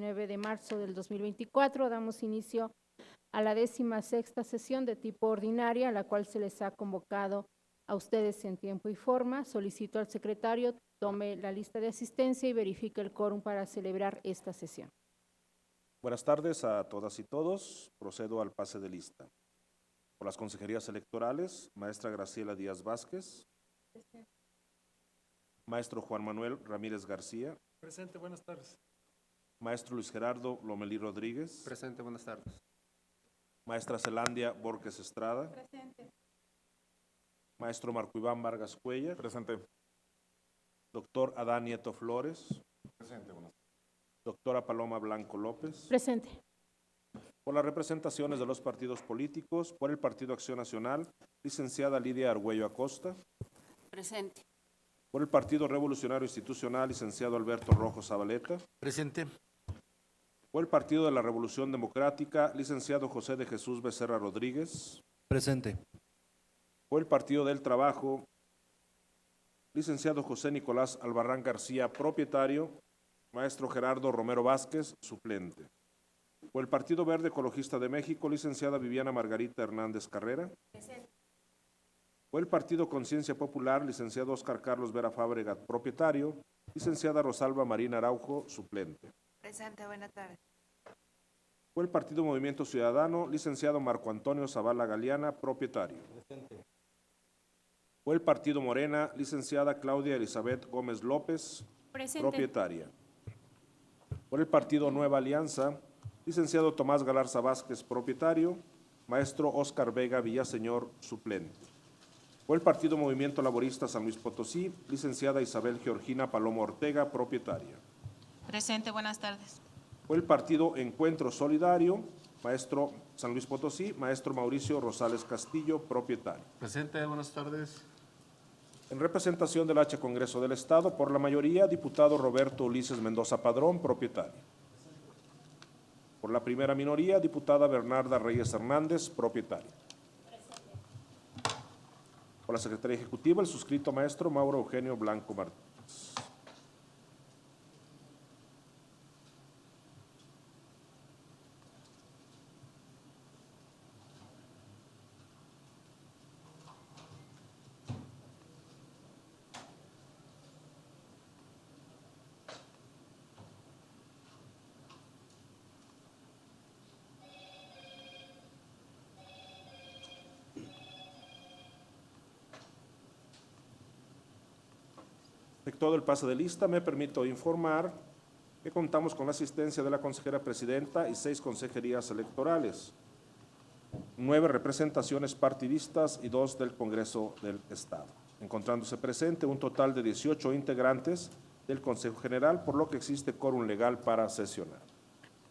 9 de marzo del 2024. Damos inicio a la 16ª sesión de tipo ordinaria, a la cual se les ha convocado a ustedes en tiempo y forma. Solicito al secretario tome la lista de asistencia y verifique el quórum para celebrar esta sesión. Buenas tardes a todas y todos. Procedo al pase de lista. Por las consejerías electorales, maestra Graciela Díaz Vázquez. Presente. Maestro Juan Manuel Ramírez García. Presente, buenas tardes. Maestro Luis Gerardo Lomelí Rodríguez. Presente, buenas tardes. Maestra Zelandia Borges Estrada. Presente. Maestro Marco Iván Vargas Cuellar. Presente. Doctor Adán Nieto Flores. Presente, buenas tardes. Doctora Paloma Blanco López. Presente. Por las representaciones de los partidos políticos, por el Partido Acción Nacional, licenciada Lidia Argüello Acosta. Presente. Por el Partido Revolucionario Institucional, licenciado Alberto Rojo Zabaleta. Presente. Por el Partido de la Revolución Democrática, licenciado José de Jesús Becerra Rodríguez. Presente. Por el Partido del Trabajo, licenciado José Nicolás Albarrán García, propietario. Maestro Gerardo Romero Vázquez, suplente. Por el Partido Verde Ecologista de México, licenciada Viviana Margarita Hernández Carrera. Presente. Por el Partido Conciencia Popular, licenciado Óscar Carlos Vera Fábregat, propietario. Licenciada Rosalba Marina Araujo, suplente. Presente, buenas tardes. Por el Partido Movimiento Ciudadano, licenciado Marco Antonio Zavala Galeana, propietario. Presente. Por el Partido Morena, licenciada Claudia Elizabeth Gómez López, Presente. propietaria. Por el Partido Nueva Alianza, licenciado Tomás Galarza Vázquez, propietario. Maestro Óscar Vega Villaseñor, suplente. Por el Partido Movimiento Laborista San Luis Potosí, licenciada Isabel Georgina Paloma Ortega, propietaria. Presente, buenas tardes. Por el Partido Encuentro Solidario, maestro San Luis Potosí, maestro Mauricio Rosales Castillo, propietario. Presente, buenas tardes. En representación del H Congreso del Estado, por la mayoría, diputado Roberto Ulises Mendoza Padrón, propietario. Por la primera minoría, diputada Bernarda Reyes Hernández, propietaria. Por la Secretaría Ejecutiva, el suscrito maestro Mauro Eugenio Blanco Martínez. Efectuado el pase de lista, me permito informar que contamos con la asistencia de la consejera presidenta y 6 consejerías electorales, 9 representaciones partidistas y 2 del Congreso del Estado, encontrándose presente un total de 18 integrantes del Consejo General, por lo que existe quórum legal para sesionar.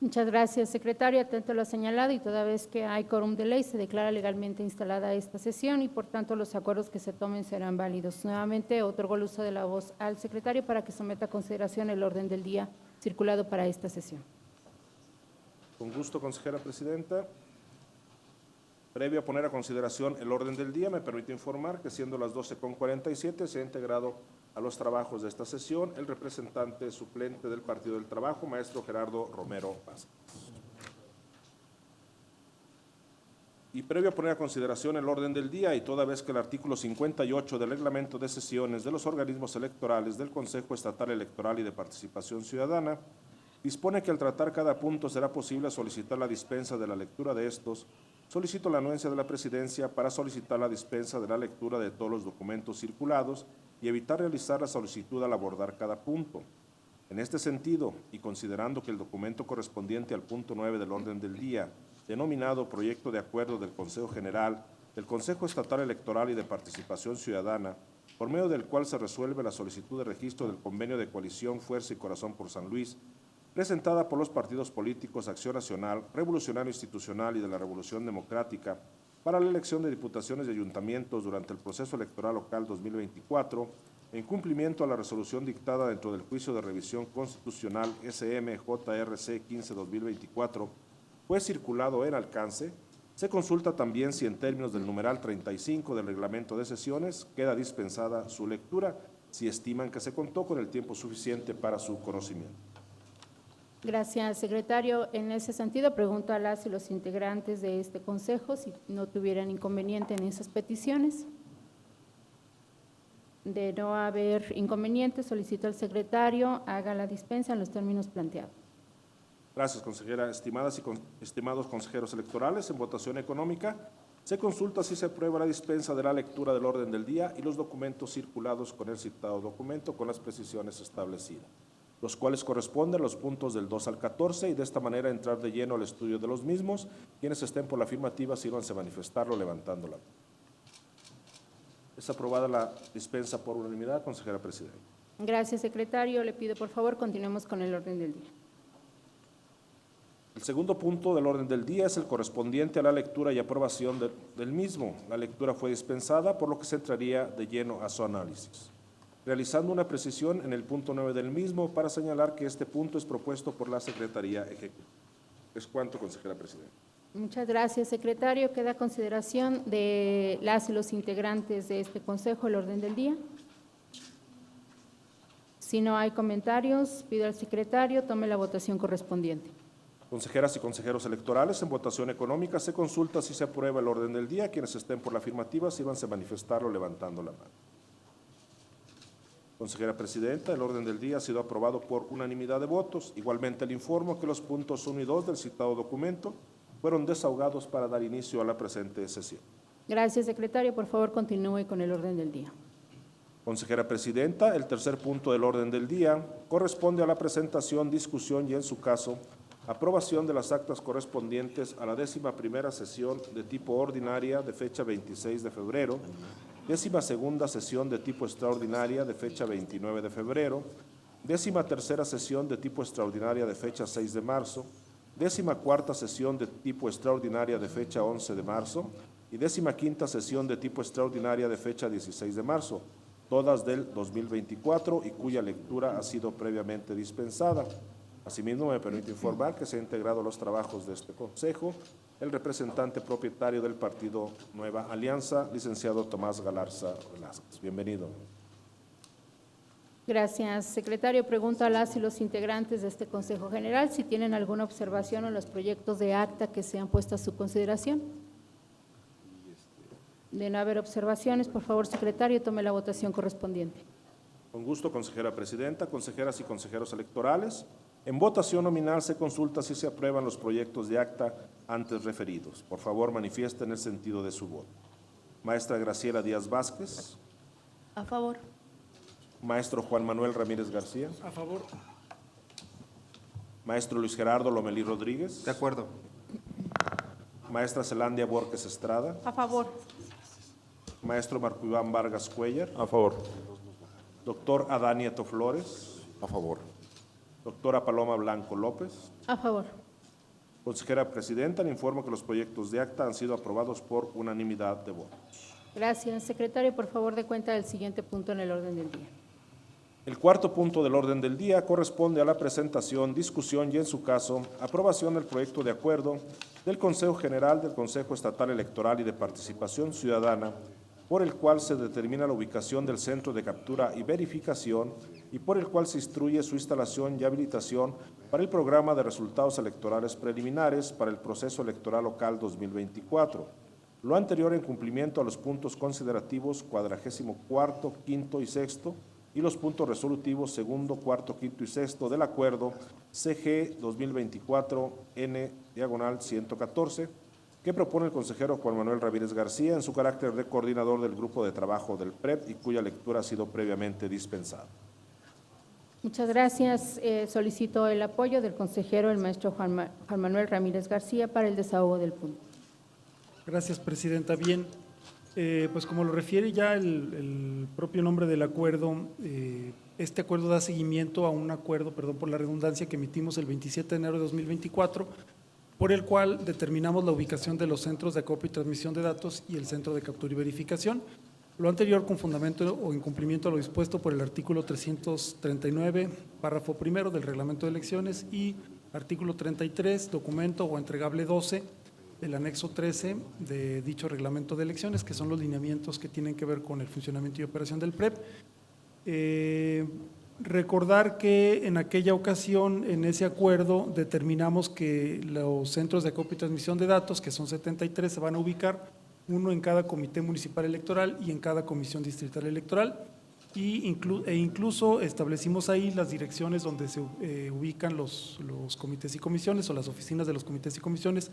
Muchas gracias, secretario. Atento a lo señalado y toda vez que hay quórum de ley, se declara legalmente instalada esta sesión y, por tanto, los acuerdos que se tomen serán válidos. Nuevamente, otorgo el uso de la voz al secretario para que someta a consideración el orden del día circulado para esta sesión. Con gusto, consejera presidenta. Previo a poner a consideración el orden del día, me permito informar que siendo las 12:47 se ha integrado a los trabajos de esta sesión el representante suplente del Partido del Trabajo, maestro Gerardo Romero Vázquez. Y previo a poner a consideración el orden del día y toda vez que el artículo 58 del reglamento de sesiones de los organismos electorales del Consejo Estatal Electoral y de Participación Ciudadana dispone que al tratar cada punto será posible solicitar la dispensa de la lectura de estos, solicito la anuencia de la Presidencia para solicitar la dispensa de la lectura de todos los documentos circulados y evitar realizar la solicitud al abordar cada punto. En este sentido, y considerando que el documento correspondiente al punto 9 del orden del día, denominado Proyecto de Acuerdo del Consejo General, del Consejo Estatal Electoral y de Participación Ciudadana, por medio del cual se resuelve la solicitud de registro del convenio de coalición Fuerza y Corazón por San Luis, presentada por los partidos políticos Acción Nacional, Revolucionario Institucional y de la Revolución Democrática, para la elección de diputaciones y ayuntamientos durante el proceso electoral local 2024, en cumplimiento a la resolución dictada dentro del juicio de revisión constitucional SM-JRC 15-2024, fue circulado en alcance, se consulta también si en términos del numeral 35 del reglamento de sesiones queda dispensada su lectura, si estiman que se contó con el tiempo suficiente para su conocimiento. Gracias, secretario. En ese sentido, pregunto a las y los integrantes de este consejo si no tuvieran inconveniente en esas peticiones. De no haber inconveniente, solicito al secretario haga la dispensa en los términos planteados. Gracias, consejera. Estimados consejeros electorales, en votación económica se consulta si se aprueba la dispensa de la lectura del orden del día y los documentos circulados con el citado documento con las precisiones establecidas, los cuales corresponden a los puntos del 2 al 14 y de esta manera entrar de lleno al estudio de los mismos. Quienes estén por la afirmativa, sírvanse a manifestarlo levantando la mano. Es aprobada la dispensa por unanimidad, consejera presidenta. Gracias, secretario. Le pido, por favor, continuemos con el orden del día. El segundo punto del orden del día es el correspondiente a la lectura y aprobación del mismo. La lectura fue dispensada, por lo que se entraría de lleno a su análisis, realizando una precisión en el punto 9 del mismo para señalar que este punto es propuesto por la Secretaría Ejecutiva. Es cuanto, consejera presidenta. Muchas gracias, secretario. Queda a consideración de las y los integrantes de este consejo el orden del día. Si no hay comentarios, pido al secretario tome la votación correspondiente. Consejeras y consejeros electorales, en votación económica se consulta si se aprueba el orden del día. Quienes estén por la afirmativa, sírvanse a manifestarlo levantando la mano. Consejera presidenta, el orden del día ha sido aprobado por unanimidad de votos. Igualmente le informo que los puntos 1 y 2 del citado documento fueron desahogados para dar inicio a la presente sesión. Gracias, secretario. Por favor, continúe con el orden del día. Consejera presidenta, el tercer punto del orden del día corresponde a la presentación, discusión y, en su caso, aprobación de las actas correspondientes a la 11ª sesión de tipo ordinaria de fecha 26 de febrero, 12ª sesión de tipo extraordinaria de fecha 29 de febrero, 13ª sesión de tipo extraordinaria de fecha 6 de marzo, 14ª sesión de tipo extraordinaria de fecha 11 de marzo y 15ª sesión de tipo extraordinaria de fecha 16 de marzo, todas del 2024 y cuya lectura ha sido previamente dispensada. Asimismo, me permite informar que se han integrado los trabajos de este consejo el representante propietario del partido Nueva Alianza, licenciado Tomás Galarza Velázquez. Bienvenido. Gracias, secretario. Pregunto a las y los integrantes de este Consejo General si tienen alguna observación en los proyectos de acta que se han puesto a su consideración. De no haber observaciones, por favor, secretario, tome la votación correspondiente. Con gusto, consejera presidenta, consejeras y consejeros electorales. En votación nominal se consulta si se aprueban los proyectos de acta antes referidos. Por favor, manifiesten el sentido de su voto. Maestra Graciela Díaz Vázquez. A favor. Maestro Juan Manuel Ramírez García. A favor. Maestro Luis Gerardo Lomelí Rodríguez. De acuerdo. Maestra Zelandia Borges Estrada. A favor. Maestro Marco Iván Vargas Cuellar. A favor. Doctor Adán Nieto Flores. A favor. Doctora Paloma Blanco López. A favor. Consejera presidenta, le informo que los proyectos de acta han sido aprobados por unanimidad de votos. Gracias, secretario. Por favor, dé cuenta del siguiente punto en el orden del día. El cuarto punto del orden del día corresponde a la presentación, discusión y, en su caso, aprobación del proyecto de acuerdo del Consejo General del Consejo Estatal Electoral y de Participación Ciudadana, por el cual se determina la ubicación del centro de captura y verificación y por el cual se instruye su instalación y habilitación para el programa de resultados electorales preliminares para el proceso electoral local 2024. Lo anterior en cumplimiento a los puntos considerativos 44º, 5º y 6º y los puntos resolutivos 2º, 4º, 5º y 6º del acuerdo CG 2024-N/114 que propone el consejero Juan Manuel Ramírez García en su carácter de coordinador del grupo de trabajo del PREP y cuya lectura ha sido previamente dispensada. Muchas gracias. Solicito el apoyo del consejero, el maestro Juan Manuel Ramírez García, para el desahogo del punto. Gracias, presidenta. Bien, pues como lo refiere ya el propio nombre del acuerdo, este acuerdo da seguimiento a un acuerdo, perdón por la redundancia, que emitimos el 27 de enero de 2024, por el cual determinamos la ubicación de los centros de acopio y transmisión de datos y el centro de captura y verificación. Lo anterior con fundamento o en cumplimiento a lo dispuesto por el artículo 339, párrafo primero del Reglamento de Elecciones y artículo 33, documento o entregable 12 del anexo 13 de dicho Reglamento de Elecciones, que son los lineamientos que tienen que ver con el funcionamiento y operación del PREP. Recordar que en aquella ocasión, en ese acuerdo, determinamos que los centros de acopio y transmisión de datos, que son 73, se van a ubicar, uno en cada comité municipal electoral y en cada comisión distrital electoral, e incluso establecimos ahí las direcciones donde se ubican los comités y comisiones o las oficinas de los comités y comisiones.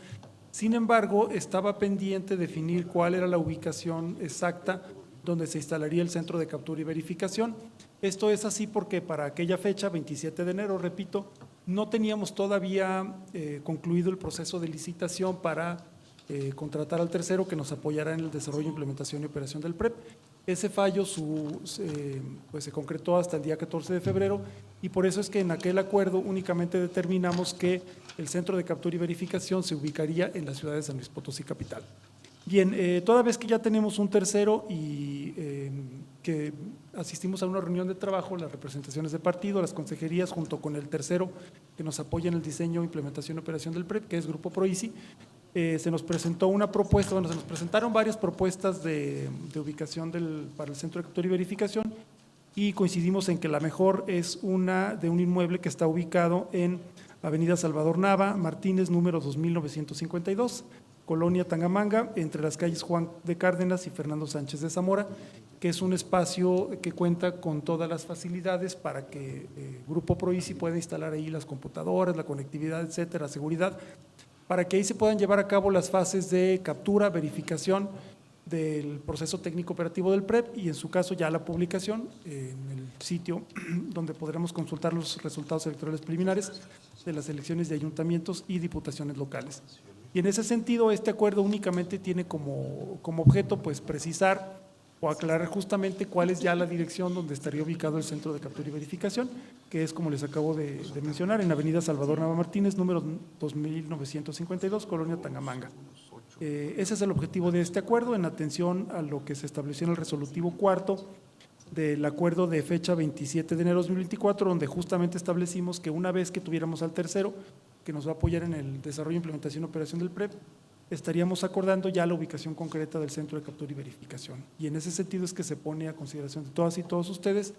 Sin embargo, estaba pendiente definir cuál era la ubicación exacta donde se instalaría el centro de captura y verificación. Esto es así porque para aquella fecha, 27 de enero, repito, no teníamos todavía concluido el proceso de licitación para contratar al tercero que nos apoyará en el desarrollo, implementación y operación del PREP. Ese fallo pues se concretó hasta el día 14 de febrero y por eso es que en aquel acuerdo únicamente determinamos que el centro de captura y verificación se ubicaría en la ciudad de San Luis Potosí capital. Bien, toda vez que ya tenemos un tercero y que asistimos a una reunión de trabajo, las representaciones de partido, las consejerías, junto con el tercero que nos apoya en el diseño, implementación y operación del PREP, que es Grupo Proisi, se nos presentó una propuesta, bueno, se nos presentaron varias propuestas de ubicación para el centro de captura y verificación y coincidimos en que la mejor es una de un inmueble que está ubicado en Avenida Salvador Nava Martínez, número 2952, Colonia Tangamanga, entre las calles Juan de Cárdenas y Fernando Sánchez de Zamora, que es un espacio que cuenta con todas las facilidades para que Grupo Proisi pueda instalar ahí las computadoras, la conectividad, etcétera, seguridad, para que ahí se puedan llevar a cabo las fases de captura, verificación del proceso técnico operativo del PREP y en su caso ya la publicación en el sitio donde podremos consultar los resultados electorales preliminares de las elecciones de ayuntamientos y diputaciones locales. Y en ese sentido, este acuerdo únicamente tiene como objeto pues precisar o aclarar justamente cuál es ya la dirección donde estaría ubicado el centro de captura y verificación, que es, como les acabo de mencionar, en Avenida Salvador Nava Martínez, número 2952, Colonia Tangamanga. Ese es el objetivo de este acuerdo, en atención a lo que se estableció en el resolutivo cuarto del acuerdo de fecha 27 de enero de 2024, donde justamente establecimos que una vez que tuviéramos al tercero, que nos va a apoyar en el desarrollo, implementación y operación del PREP, estaríamos acordando ya la ubicación concreta del centro de captura y verificación. Y en ese sentido es que se pone a consideración de todas y todos ustedes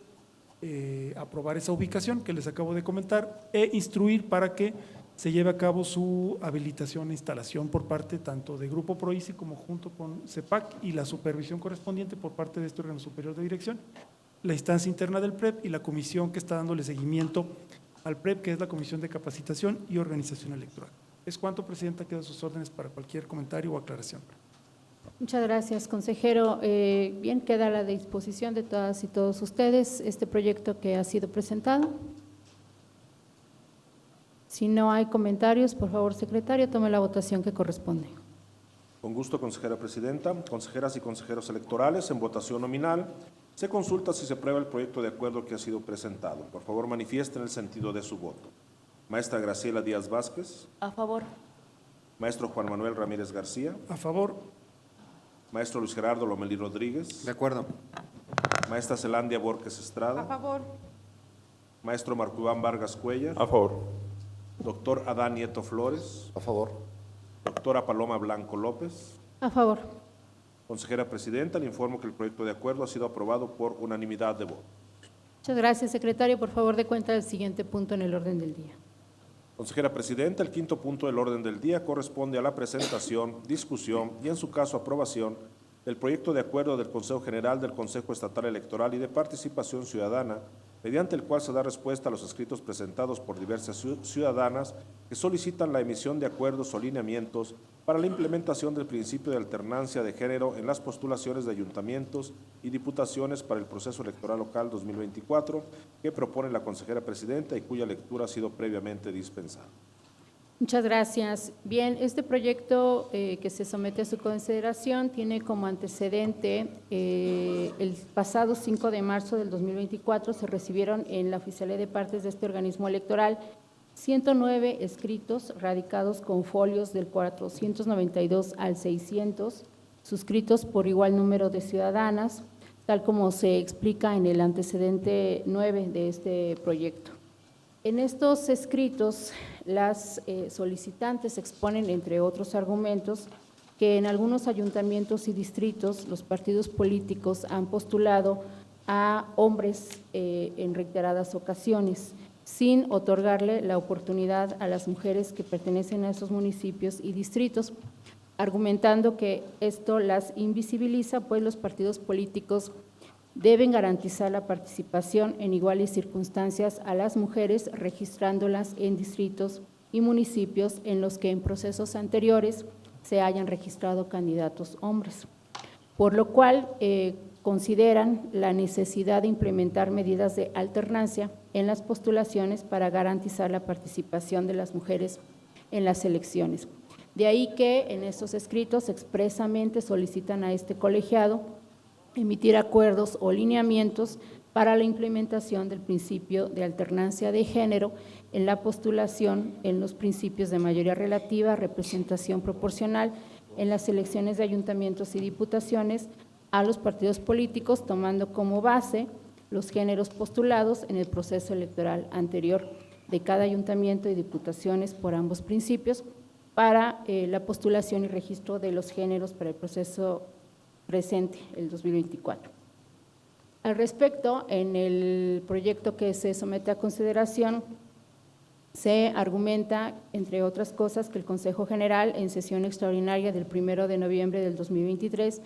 aprobar esa ubicación que les acabo de comentar e instruir para que se lleve a cabo su habilitación e instalación por parte tanto de Grupo Proisi como junto con CEPAC y la supervisión correspondiente por parte de este órgano superior de dirección, la instancia interna del PREP y la comisión que está dándole seguimiento al PREP, que es la Comisión de Capacitación y Organización Electoral. Es cuanto, Presidenta, quedan sus órdenes para cualquier comentario o aclaración. Muchas gracias, consejero. Bien, queda a la disposición de todas y todos ustedes este proyecto que ha sido presentado. Si no hay comentarios, por favor, secretario, tome la votación que corresponde. Con gusto, consejera presidenta. Consejeras y consejeros electorales, en votación nominal, se consulta si se aprueba el proyecto de acuerdo que ha sido presentado. Por favor, manifiesten el sentido de su voto. Maestra Graciela Díaz Vázquez. A favor. Maestro Juan Manuel Ramírez García. A favor. Maestro Luis Gerardo Lomelí Rodríguez. De acuerdo. Maestra Zelandia Borges Estrada. A favor. Maestro Marco Iván Vargas Cuellar. A favor. Doctor Adán Nieto Flores. A favor. Doctora Paloma Blanco López. A favor. Consejera presidenta, le informo que el proyecto de acuerdo ha sido aprobado por unanimidad de votos. Muchas gracias, secretario. Por favor, dé cuenta del siguiente punto en el orden del día. Consejera presidenta, el quinto punto del orden del día corresponde a la presentación, discusión y, en su caso, aprobación del proyecto de acuerdo del Consejo General del Consejo Estatal Electoral y de Participación Ciudadana, mediante el cual se da respuesta a los escritos presentados por diversas ciudadanas que solicitan la emisión de acuerdos o lineamientos para la implementación del principio de alternancia de género en las postulaciones de ayuntamientos y diputaciones para el proceso electoral local 2024, que propone la consejera presidenta y cuya lectura ha sido previamente dispensada. Muchas gracias. Bien, este proyecto que se somete a su consideración tiene como antecedente el pasado 5 de marzo del 2024 se recibieron en la Oficialía de Partes de este organismo electoral 109 escritos radicados con folios del 492 al 600, suscritos por igual número de ciudadanas, tal como se explica en el antecedente 9 de este proyecto. En estos escritos, las solicitantes exponen, entre otros argumentos, que en algunos ayuntamientos y distritos los partidos políticos han postulado a hombres en reiteradas ocasiones, sin otorgarle la oportunidad a las mujeres que pertenecen a esos municipios y distritos, argumentando que esto las invisibiliza, pues los partidos políticos deben garantizar la participación en iguales circunstancias a las mujeres, registrándolas en distritos y municipios en los que en procesos anteriores se hayan registrado candidatos hombres, por lo cual consideran la necesidad de implementar medidas de alternancia en las postulaciones para garantizar la participación de las mujeres en las elecciones. De ahí que en estos escritos expresamente solicitan a este colegiado emitir acuerdos o lineamientos para la implementación del principio de alternancia de género en la postulación en los principios de mayoría relativa, representación proporcional en las elecciones de ayuntamientos y diputaciones a los partidos políticos, tomando como base los géneros postulados en el proceso electoral anterior de cada ayuntamiento y diputaciones por ambos principios para la postulación y registro de los géneros para el proceso presente, el 2024. Al respecto, en el proyecto que se somete a consideración, se argumenta, entre otras cosas, que el Consejo General, en sesión extraordinaria del 1 de noviembre del 2023,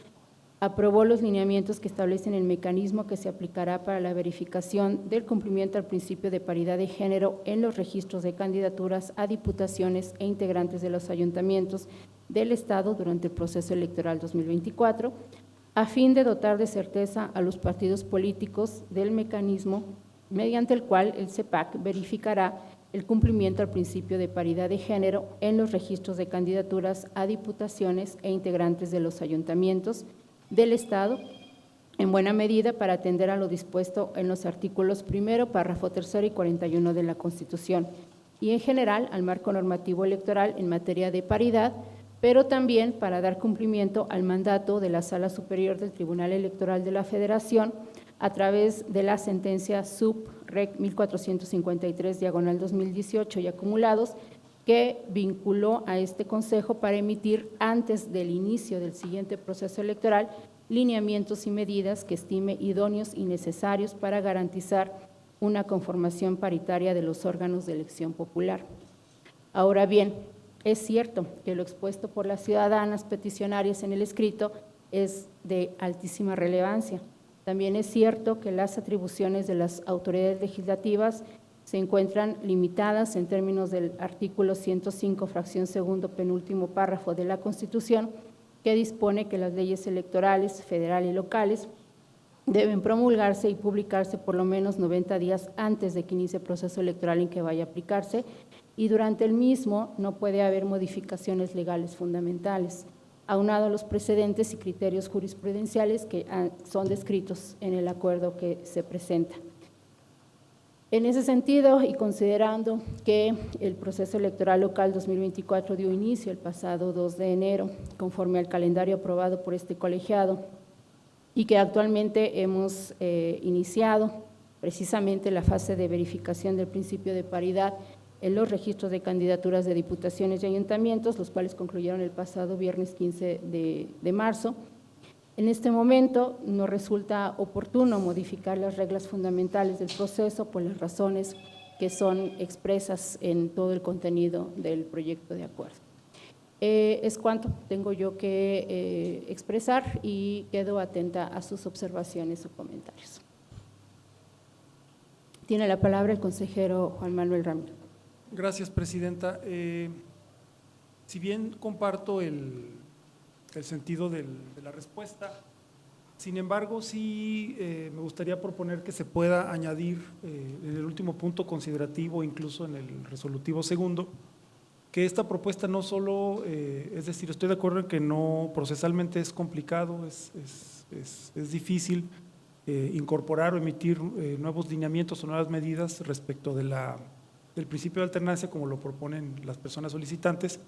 aprobó los lineamientos que establecen el mecanismo que se aplicará para la verificación del cumplimiento al principio de paridad de género en los registros de candidaturas a diputaciones e integrantes de los ayuntamientos del Estado durante el proceso electoral 2024, a fin de dotar de certeza a los partidos políticos del mecanismo mediante el cual el CEPAC verificará el cumplimiento al principio de paridad de género en los registros de candidaturas a diputaciones e integrantes de los ayuntamientos del Estado, en buena medida para atender a lo dispuesto en los artículos 1, párrafo 3 y 41 de la Constitución, y en general al marco normativo electoral en materia de paridad, pero también para dar cumplimiento al mandato de la Sala Superior del Tribunal Electoral de la Federación a través de la sentencia sub-rec 1453/2018 y acumulados, que vinculó a este Consejo para emitir antes del inicio del siguiente proceso electoral lineamientos y medidas que estime idóneos y necesarios para garantizar una conformación paritaria de los órganos de elección popular. Ahora bien, es cierto que lo expuesto por las ciudadanas peticionarias en el escrito es de altísima relevancia. También es cierto que las atribuciones de las autoridades legislativas se encuentran limitadas en términos del artículo 105, fracción segundo, penúltimo párrafo de la Constitución, que dispone que las leyes electorales, federal y locales, deben promulgarse y publicarse por lo menos 90 días antes de que inicie el proceso electoral en que vaya a aplicarse, y durante el mismo no puede haber modificaciones legales fundamentales, aunado a los precedentes y criterios jurisprudenciales que son descritos en el acuerdo que se presenta. En ese sentido, y considerando que el proceso electoral local 2024 dio inicio el pasado 2 de enero, conforme al calendario aprobado por este colegiado, y que actualmente hemos iniciado precisamente la fase de verificación del principio de paridad en los registros de candidaturas de diputaciones y ayuntamientos, los cuales concluyeron el pasado viernes 15 de marzo. En este momento nos resulta oportuno modificar las reglas fundamentales del proceso por las razones que son expresas en todo el contenido del proyecto de acuerdo. Es cuanto tengo yo que expresar y quedo atenta a sus observaciones o comentarios. Tiene la palabra el consejero Juan Manuel Ramírez. Gracias, presidenta. Si bien comparto el sentido de la respuesta, sin embargo, sí me gustaría proponer que se pueda añadir en el último punto considerativo, incluso en el resolutivo segundo, que esta propuesta no solo, es decir, estoy de acuerdo en que no procesalmente es complicado, es difícil incorporar o emitir nuevos lineamientos o nuevas medidas respecto de del principio de alternancia como lo proponen las personas solicitantes,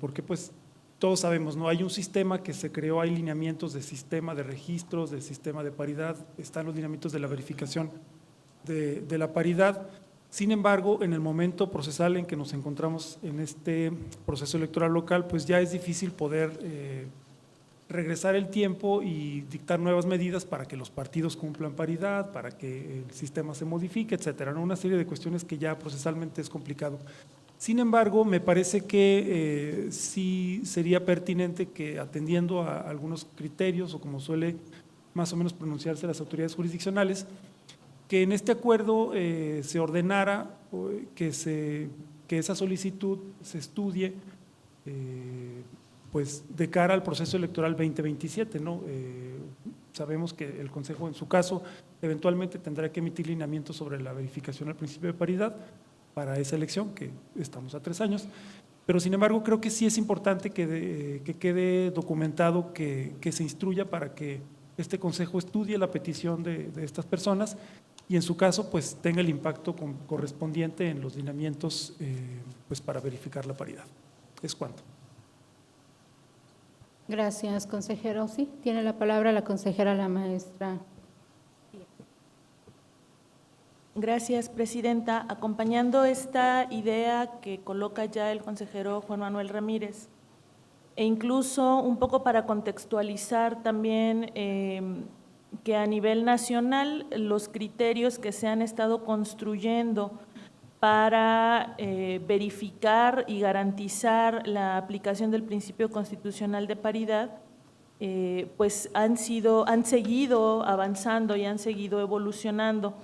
porque pues todos sabemos, no hay un sistema que se creó, hay lineamientos de sistema de registros, del sistema de paridad, están los lineamientos de la verificación de la paridad. Sin embargo, en el momento procesal en que nos encontramos en este proceso electoral local, pues ya es difícil poder regresar el tiempo y dictar nuevas medidas para que los partidos cumplan paridad, para que el sistema se modifique, etcétera, ¿no? Una serie de cuestiones que ya procesalmente es complicado. Sin embargo, me parece que sí sería pertinente que, atendiendo a algunos criterios, o como suele más o menos pronunciarse las autoridades jurisdiccionales, que en este acuerdo se ordenara que esa solicitud se estudie pues de cara al proceso electoral 2027, ¿no? Sabemos que el Consejo, en su caso, eventualmente tendrá que emitir lineamientos sobre la verificación al principio de paridad para esa elección, que estamos a 3 años, pero sin embargo creo que sí es importante que quede documentado, que se instruya para que este Consejo estudie la petición de estas personas y en su caso pues tenga el impacto correspondiente en los lineamientos pues para verificar la paridad. Es cuanto. Gracias, consejero. Sí, tiene la palabra la consejera, la maestra. Gracias, presidenta. Acompañando esta idea que coloca ya el consejero Juan Manuel Ramírez, e incluso un poco para contextualizar también que a nivel nacional los criterios que se han estado construyendo para verificar y garantizar la aplicación del principio constitucional de paridad, pues han seguido avanzando y han seguido evolucionando.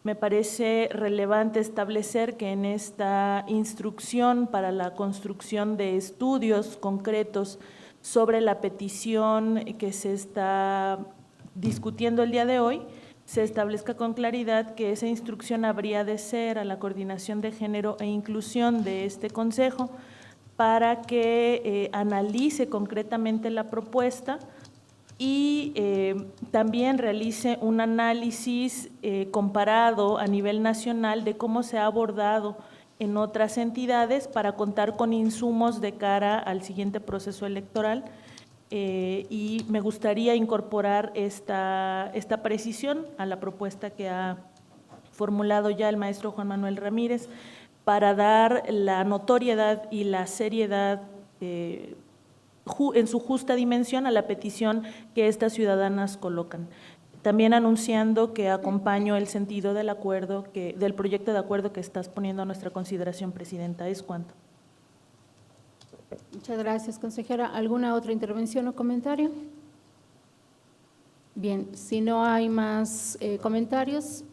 Me parece relevante establecer que en esta instrucción para la construcción de estudios concretos sobre la petición que se está discutiendo el día de hoy, se establezca con claridad que esa instrucción habría de ser a la Coordinación de Género e Inclusión de este Consejo para que analice concretamente la propuesta y también realice un análisis comparado a nivel nacional de cómo se ha abordado en otras entidades para contar con insumos de cara al siguiente proceso electoral. Y me gustaría incorporar esta precisión a la propuesta que ha formulado ya el maestro Juan Manuel Ramírez para dar la notoriedad y la seriedad en su justa dimensión a la petición que estas ciudadanas colocan. También anunciando que acompaño el sentido del acuerdo, del proyecto de acuerdo que estás poniendo a nuestra consideración, presidenta. Es cuanto. Muchas gracias, consejera. ¿Alguna otra intervención o comentario? Bien, si no hay más comentarios.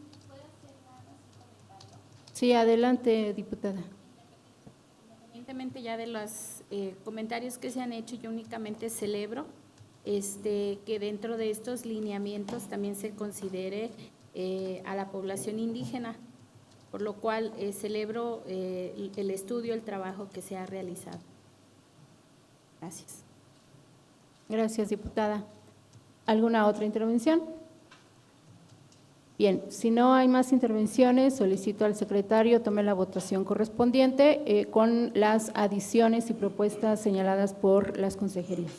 Sí, adelante, diputada. Independientemente ya de los comentarios que se han hecho, yo únicamente celebro que dentro de estos lineamientos también se considere a la población indígena, por lo cual celebro el estudio, el trabajo que se ha realizado. Gracias. Gracias, diputada. ¿Alguna otra intervención? Bien, si no hay más intervenciones, solicito al secretario tome la votación correspondiente con las adiciones y propuestas señaladas por las consejerías.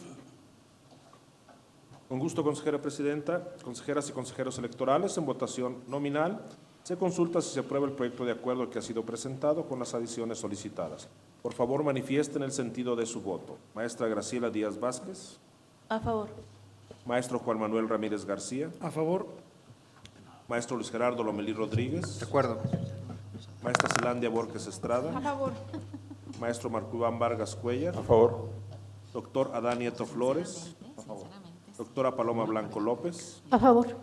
Con gusto, consejera presidenta. Consejeras y consejeros electorales, en votación nominal, se consulta si se aprueba el proyecto de acuerdo que ha sido presentado con las adiciones solicitadas. Por favor, manifiesten el sentido de su voto. Maestra Graciela Díaz Vázquez. A favor. Maestro Juan Manuel Ramírez García. A favor. Maestro Luis Gerardo Lomelí Rodríguez. De acuerdo. Maestra Zelandia Borges Estrada. A favor. Maestro Marco Iván Vargas Cuellar. A favor. Doctor Adán Nieto Flores. A favor. Doctora Paloma Blanco López. A favor.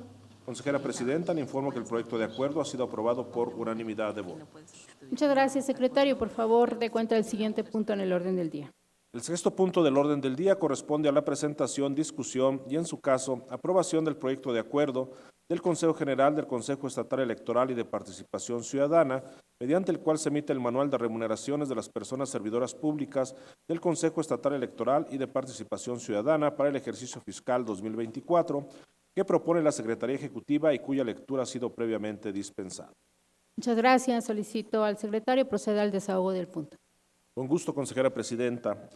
Consejera presidenta, le informo que el proyecto de acuerdo ha sido aprobado por unanimidad de votos. Muchas gracias, secretario. Por favor, dé cuenta del siguiente punto en el orden del día. El sexto punto del orden del día corresponde a la presentación, discusión y, en su caso, aprobación del proyecto de acuerdo del Consejo General del Consejo Estatal Electoral y de Participación Ciudadana, mediante el cual se emite el Manual de Remuneraciones de las Personas Servidoras Públicas del Consejo Estatal Electoral y de Participación Ciudadana para el ejercicio fiscal 2024, que propone la Secretaría Ejecutiva y cuya lectura ha sido previamente dispensada. Muchas gracias. Solicito al secretario proceda al desahogo del punto. Con gusto, consejera presidenta.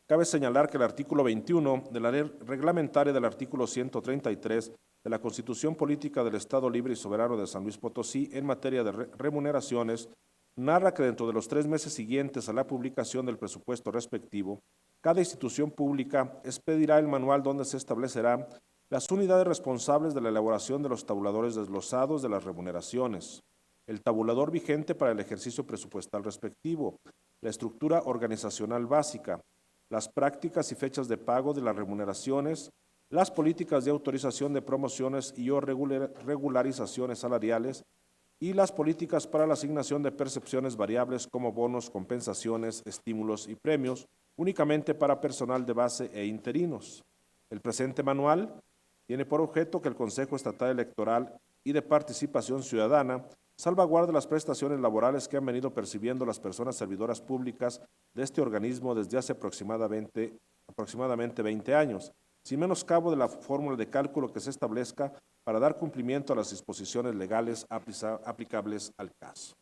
Cabe señalar que el artículo 21 de la ley reglamentaria del artículo 133 de la Constitución Política del Estado Libre y Soberano de San Luis Potosí en materia de remuneraciones narra que dentro de los 3 meses siguientes a la publicación del presupuesto respectivo, cada institución pública expedirá el manual donde se establecerán las unidades responsables de la elaboración de los tabuladores desglosados de las remuneraciones, el tabulador vigente para el ejercicio presupuestal respectivo, la estructura organizacional básica, las prácticas y fechas de pago de las remuneraciones, las políticas de autorización de promociones y o regularizaciones salariales y las políticas para la asignación de percepciones variables como bonos, compensaciones, estímulos y premios, únicamente para personal de base e interinos. El presente manual tiene por objeto que el Consejo Estatal Electoral y de Participación Ciudadana salvaguarde las prestaciones laborales que han venido percibiendo las personas servidoras públicas de este organismo desde hace aproximadamente 20 años, sin menoscabo de la fórmula de cálculo que se establezca para dar cumplimiento a las disposiciones legales aplicables al caso.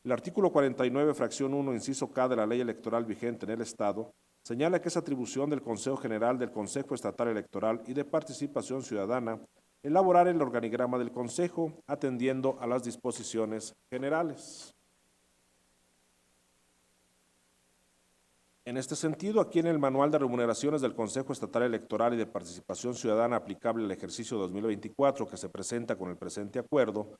El artículo 49, fracción 1, inciso K de la ley electoral vigente en el Estado, señala que es atribución del Consejo General del Consejo Estatal Electoral y de Participación Ciudadana elaborar el organigrama del Consejo atendiendo a las disposiciones generales. En este sentido, aquí en el Manual de Remuneraciones del Consejo Estatal Electoral y de Participación Ciudadana aplicable al ejercicio 2024 que se presenta con el presente acuerdo,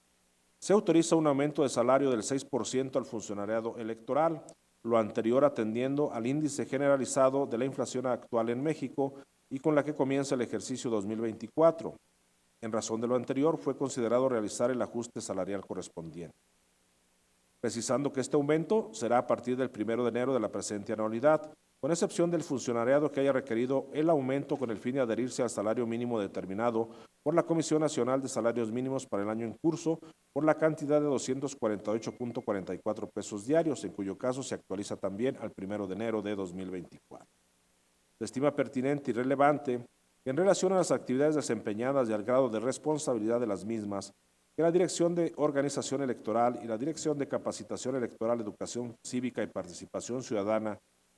se autoriza un aumento de salario del 6% al funcionariado electoral, lo anterior atendiendo al índice generalizado de la inflación actual en México y con la que comienza el ejercicio 2024. En razón de lo anterior, fue considerado realizar el ajuste salarial correspondiente, precisando que este aumento será a partir del 1 de enero de la presente anualidad, con excepción del funcionariado que haya requerido el aumento con el fin de adherirse al salario mínimo determinado por la Comisión Nacional de Salarios Mínimos para el año en curso por la cantidad de 248.44 pesos diarios, en cuyo caso se actualiza también al 1 de enero de 2024. Se estima pertinente y relevante que en relación a las actividades desempeñadas y al grado de responsabilidad de las mismas, que la Dirección de Organización Electoral y la Dirección de Capacitación Electoral, Educación Cívica y Participación Ciudadana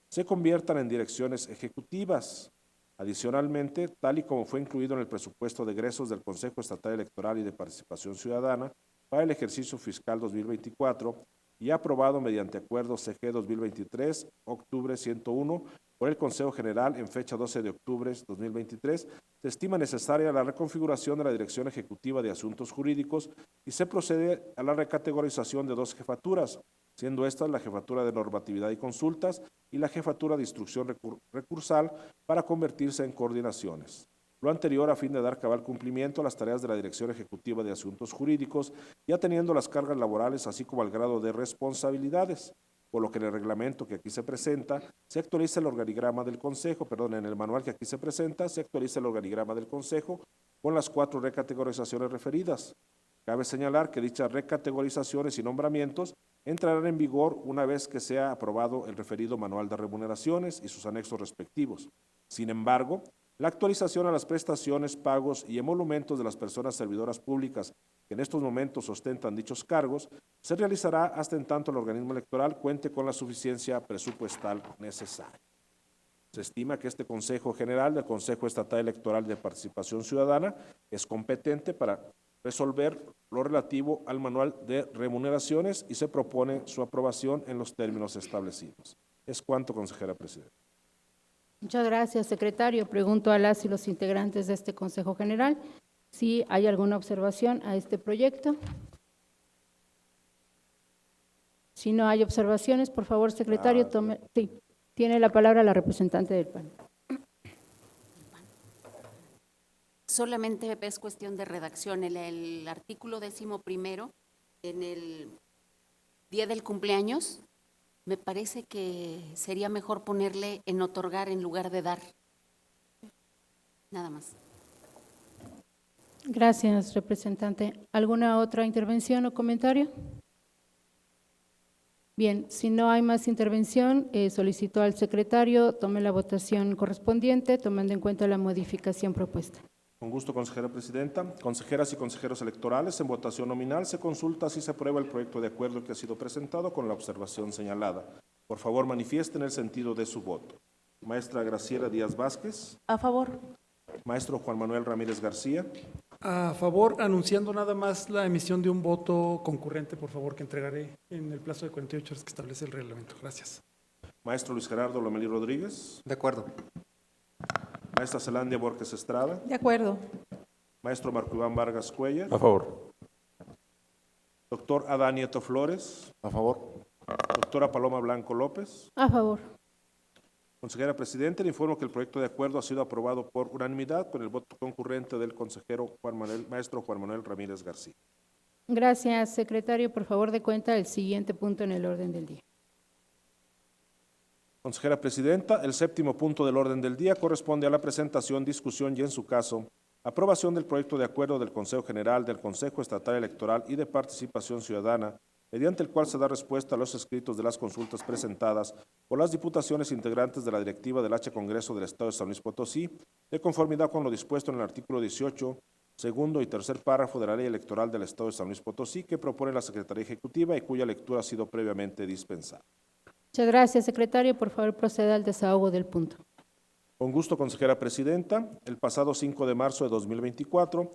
se conviertan en direcciones ejecutivas. Adicionalmente, tal y como fue incluido en el presupuesto de egresos del Consejo Estatal Electoral y de Participación Ciudadana para el ejercicio fiscal 2024 y aprobado mediante acuerdo CG 2023, octubre 101, por el Consejo General en fecha 12 de octubre de 2023, se estima necesaria la reconfiguración de la Dirección Ejecutiva de Asuntos Jurídicos y se procede a la recategorización de 2 jefaturas, siendo estas la Jefatura de Normatividad y Consultas y la Jefatura de Instrucción Recursal para convertirse en coordinaciones. Lo anterior a fin de dar cabal cumplimiento a las tareas de la Dirección Ejecutiva de Asuntos Jurídicos y atendiendo las cargas laborales así como al grado de responsabilidades, por lo que en el reglamento que aquí se presenta se actualiza el organigrama del Consejo, en el manual que aquí se presenta se actualiza el organigrama del Consejo con las 4 recategorizaciones referidas. Cabe señalar que dichas recategorizaciones y nombramientos entrarán en vigor una vez que sea aprobado el referido manual de remuneraciones y sus anexos respectivos. Sin embargo, la actualización a las prestaciones, pagos y emolumentos de las personas servidoras públicas que en estos momentos ostentan dichos cargos se realizará hasta en tanto el organismo electoral cuente con la suficiencia presupuestal necesaria. Se estima que este Consejo General del Consejo Estatal Electoral de Participación Ciudadana es competente para resolver lo relativo al manual de remuneraciones y se propone su aprobación en los términos establecidos. Es cuanto, consejera presidenta. Muchas gracias, secretario. Pregunto a las y los integrantes de este Consejo General si hay alguna observación a este proyecto. Si no hay observaciones, por favor, secretario, tome. Sí, tiene la palabra la representante del PAN. Solamente es cuestión de redacción. El artículo 11, en el día del cumpleaños, me parece que sería mejor ponerle en otorgar en lugar de dar. Nada más. Gracias, representante. ¿Alguna otra intervención o comentario? Bien, si no hay más intervención, solicito al secretario tome la votación correspondiente, tomando en cuenta la modificación propuesta. Con gusto, consejera presidenta. Consejeras y consejeros electorales, en votación nominal se consulta si se aprueba el proyecto de acuerdo que ha sido presentado con la observación señalada. Por favor, manifiesten el sentido de su voto. Maestra Graciela Díaz Vázquez. A favor. Maestro Juan Manuel Ramírez García. A favor, anunciando nada más la emisión de un voto concurrente, por favor, que entregaré en el plazo de 48 horas que establece el reglamento. Gracias. Maestro Luis Gerardo Lomelí Rodríguez. De acuerdo. Maestra Zelandia Borges Estrada. De acuerdo. Maestro Marco Iván Vargas Cuellar. A favor. Doctor Adán Nieto Flores. A favor. Doctora Paloma Blanco López. A favor. Consejera Presidente, le informo que el proyecto de acuerdo ha sido aprobado por unanimidad con el voto concurrente del consejero maestro Juan Manuel Ramírez García. Gracias, secretario. Por favor, dé cuenta del siguiente punto en el orden del día. Consejera Presidenta, el séptimo punto del orden del día corresponde a la presentación, discusión y, en su caso, aprobación del proyecto de acuerdo del Consejo General, del Consejo Estatal Electoral y de Participación Ciudadana, mediante el cual se da respuesta a los escritos de las consultas presentadas por las diputaciones integrantes de la directiva del H Congreso del Estado de San Luis Potosí, de conformidad con lo dispuesto en el artículo 18, segundo y tercer párrafo de la Ley Electoral del Estado de San Luis Potosí, que propone la Secretaría Ejecutiva y cuya lectura ha sido previamente dispensada. Muchas gracias, secretario. Por favor, proceda al desahogo del punto. Con gusto, consejera presidenta. El pasado 5 de marzo de 2024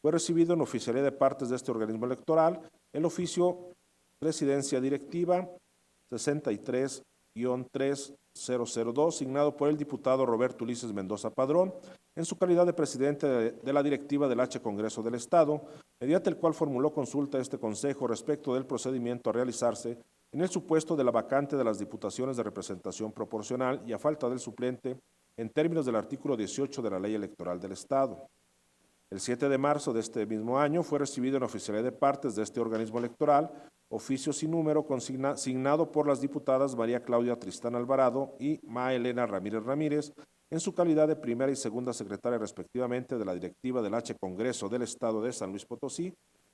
fue recibido en oficialía de partes de este organismo electoral el oficio Presidencia Directiva 63-3002, signado por el diputado Roberto Ulises Mendoza Padrón, en su calidad de presidente de la directiva del H Congreso del Estado, mediante el cual formuló consulta a este Consejo respecto del procedimiento a realizarse en el supuesto de la vacante de las diputaciones de representación proporcional y a falta del suplente en términos del artículo 18 de la Ley Electoral del Estado. El 7 de marzo de este mismo año fue recibido en oficialía de partes de este organismo electoral oficio sin número signado por las diputadas María Claudia Tristán Alvarado y Ma Elena Ramírez Ramírez, en su calidad de primera y segunda secretaria respectivamente de la directiva del H Congreso del Estado de San Luis Potosí,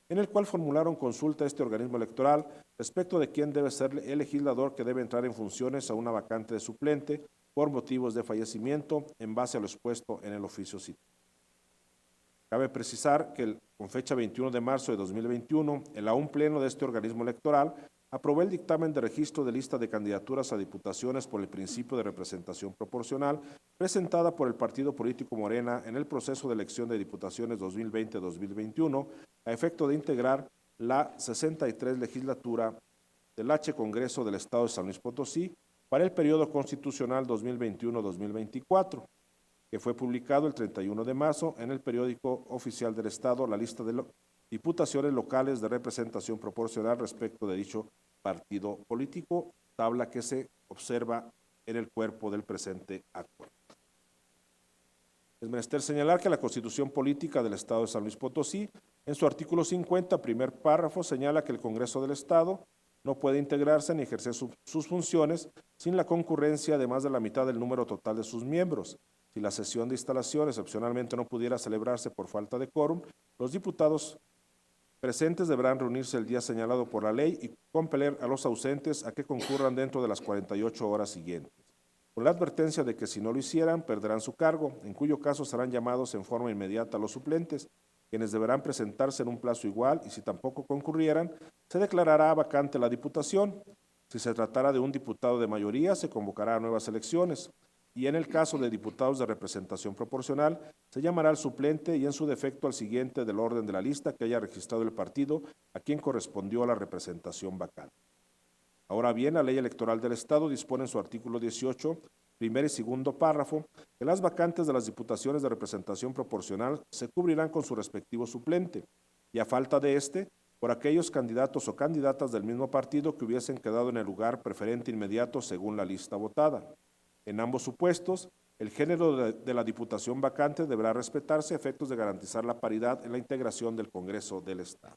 en el cual formularon consulta a este organismo electoral respecto de quién debe ser el legislador que debe entrar en funciones a una vacante de suplente por motivos de fallecimiento en base a lo expuesto en el oficio citado. Cabe precisar que con fecha 21 de marzo de 2021, el aún pleno de este organismo electoral aprobó el dictamen de registro de lista de candidaturas a diputaciones por el principio de representación proporcional presentada por el partido político Morena en el proceso de elección de diputaciones 2020-2021 a efecto de integrar la 63 legislatura del H Congreso del Estado de San Luis Potosí para el periodo constitucional 2021-2024, que fue publicado el 31 de marzo en el periódico oficial del Estado, la lista de diputaciones locales de representación proporcional respecto de dicho partido político, tabla que se observa en el cuerpo del presente acuerdo. Es menester señalar que la Constitución Política del Estado de San Luis Potosí, en su artículo 50, primer párrafo, señala que el Congreso del Estado no puede integrarse ni ejercer sus funciones sin la concurrencia de más de la mitad del número total de sus miembros. Si la sesión de instalación excepcionalmente no pudiera celebrarse por falta de quórum, los diputados presentes deberán reunirse el día señalado por la ley y compeler a los ausentes a que concurran dentro de las 48 horas siguientes, con la advertencia de que si no lo hicieran, perderán su cargo, en cuyo caso serán llamados en forma inmediata los suplentes, quienes deberán presentarse en un plazo igual y si tampoco concurrieran, se declarará vacante la diputación. Si se tratara de un diputado de mayoría, se convocará a nuevas elecciones. Y en el caso de diputados de representación proporcional, se llamará al suplente y en su defecto al siguiente del orden de la lista que haya registrado el partido a quien correspondió a la representación vacante. Ahora bien, la Ley Electoral del Estado dispone en su artículo 18, primer y segundo párrafo, que las vacantes de las diputaciones de representación proporcional se cubrirán con su respectivo suplente y a falta de este, por aquellos candidatos o candidatas del mismo partido que hubiesen quedado en el lugar preferente inmediato según la lista votada. En ambos supuestos, el género de la diputación vacante deberá respetarse a efectos de garantizar la paridad en la integración del Congreso del Estado.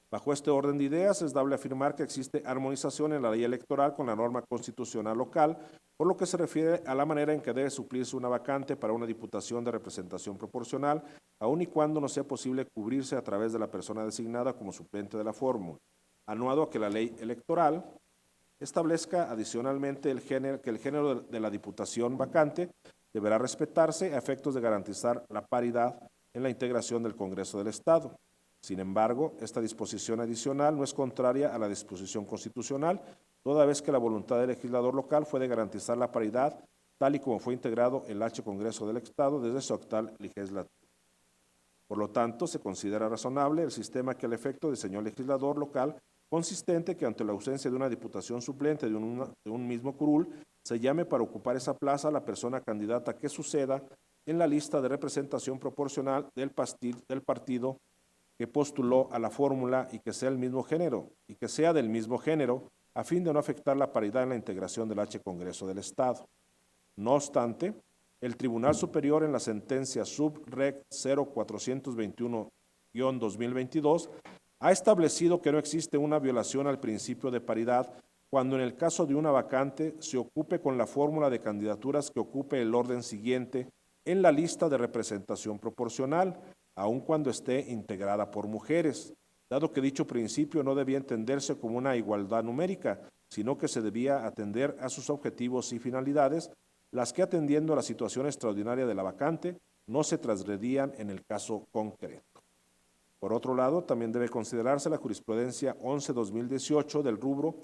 Bajo este orden de ideas, es dable afirmar que existe armonización en la ley electoral con la norma constitucional local, por lo que se refiere a la manera en que debe suplirse una vacante para una diputación de representación proporcional, aun y cuando no sea posible cubrirse a través de la persona designada como suplente de la fórmula, anuado a que la ley electoral establezca adicionalmente que el género de la diputación vacante deberá respetarse a efectos de garantizar la paridad en la integración del Congreso del Estado. Sin embargo, esta disposición adicional no es contraria a la disposición constitucional, toda vez que la voluntad del legislador local fue de garantizar la paridad, tal y como fue integrado el H Congreso del Estado desde su actual legislatura. Por lo tanto, se considera razonable el sistema que al efecto diseñó el legislador local, consistente que ante la ausencia de una diputación suplente de un mismo curul, se llame para ocupar esa plaza a la persona candidata que suceda en la lista de representación proporcional del partido que postuló a la fórmula y que sea del mismo género, a fin de no afectar la paridad en la integración del H Congreso del Estado. No obstante, el Tribunal Superior en la sentencia sub-reg 0421-2022 ha establecido que no existe una violación al principio de paridad cuando en el caso de una vacante se ocupe con la fórmula de candidaturas que ocupe el orden siguiente en la lista de representación proporcional, aun cuando esté integrada por mujeres, dado que dicho principio no debía entenderse como una igualdad numérica, sino que se debía atender a sus objetivos y finalidades, las que atendiendo a la situación extraordinaria de la vacante no se transgredían en el caso concreto. Por otro lado, también debe considerarse la jurisprudencia 11-2018 del rubro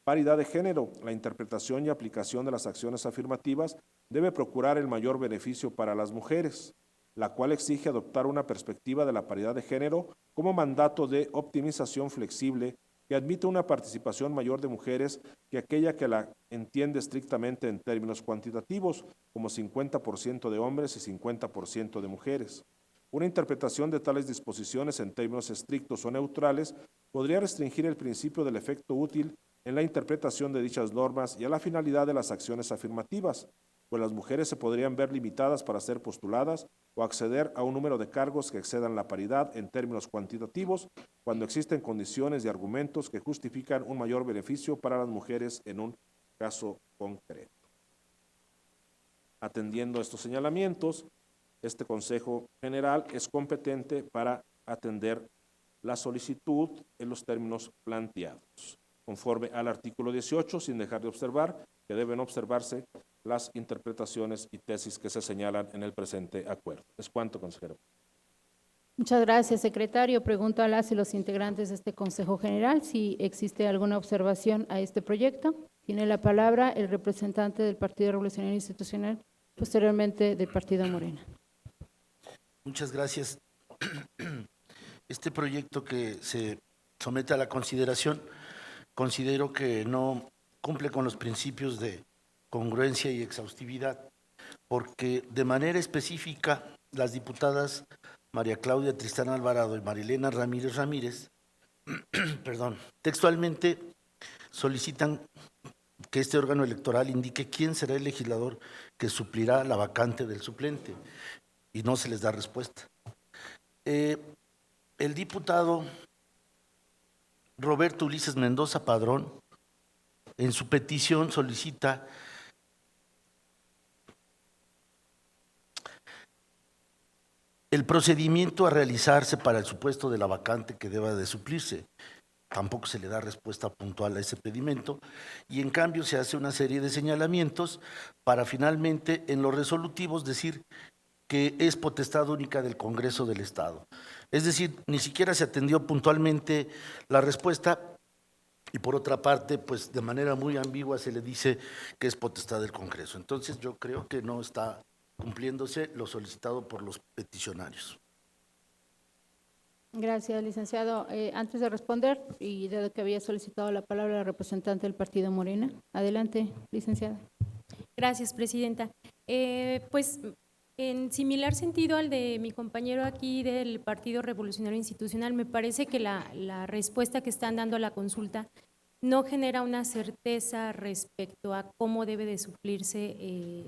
paridad de género. La interpretación y aplicación de las acciones afirmativas debe procurar el mayor beneficio para las mujeres, la cual exige adoptar una perspectiva de la paridad de género como mandato de optimización flexible que admite una participación mayor de mujeres que aquella que la entiende estrictamente en términos cuantitativos, como 50% de hombres y 50% de mujeres. Una interpretación de tales disposiciones en términos estrictos o neutrales podría restringir el principio del efecto útil en la interpretación de dichas normas y a la finalidad de las acciones afirmativas, pues las mujeres se podrían ver limitadas para ser postuladas o acceder a un número de cargos que excedan la paridad en términos cuantitativos cuando existen condiciones y argumentos que justifican un mayor beneficio para las mujeres en un caso concreto. Atendiendo a estos señalamientos, este Consejo General es competente para atender la solicitud en los términos planteados, conforme al artículo 18, sin dejar de observar que deben observarse las interpretaciones y tesis que se señalan en el presente acuerdo. Es cuanto, consejero. Muchas gracias, secretario. Pregunto a las y los integrantes de este Consejo General si existe alguna observación a este proyecto. Tiene la palabra el representante del Partido Revolucionario Institucional, posteriormente del Partido Morena. Muchas gracias. Este proyecto que se somete a la consideración, considero que no cumple con los principios de congruencia y exhaustividad, porque de manera específica las diputadas María Claudia Tristán Alvarado y Marilena Ramírez Ramírez, textualmente solicitan que este órgano electoral indique quién será el legislador que suplirá la vacante del suplente, y no se les da respuesta. El diputado Roberto Ulises Mendoza Padrón, en su petición solicita el procedimiento a realizarse para el supuesto de la vacante que deba de suplirse. Tampoco se le da respuesta puntual a ese pedimento y en cambio se hace una serie de señalamientos para finalmente en los resolutivos decir que es potestad única del Congreso del Estado. Es decir, ni siquiera se atendió puntualmente la respuesta y por otra parte, pues de manera muy ambigua se le dice que es potestad del Congreso. Entonces yo creo que no está cumpliéndose lo solicitado por los peticionarios. Gracias, licenciado. Antes de responder, y dado que había solicitado la palabra la representante del Partido Morena, adelante, licenciada. Gracias, presidenta. Pues en similar sentido al de mi compañero aquí del Partido Revolucionario Institucional, me parece que la respuesta que están dando a la consulta no genera una certeza respecto a cómo debe de suplirse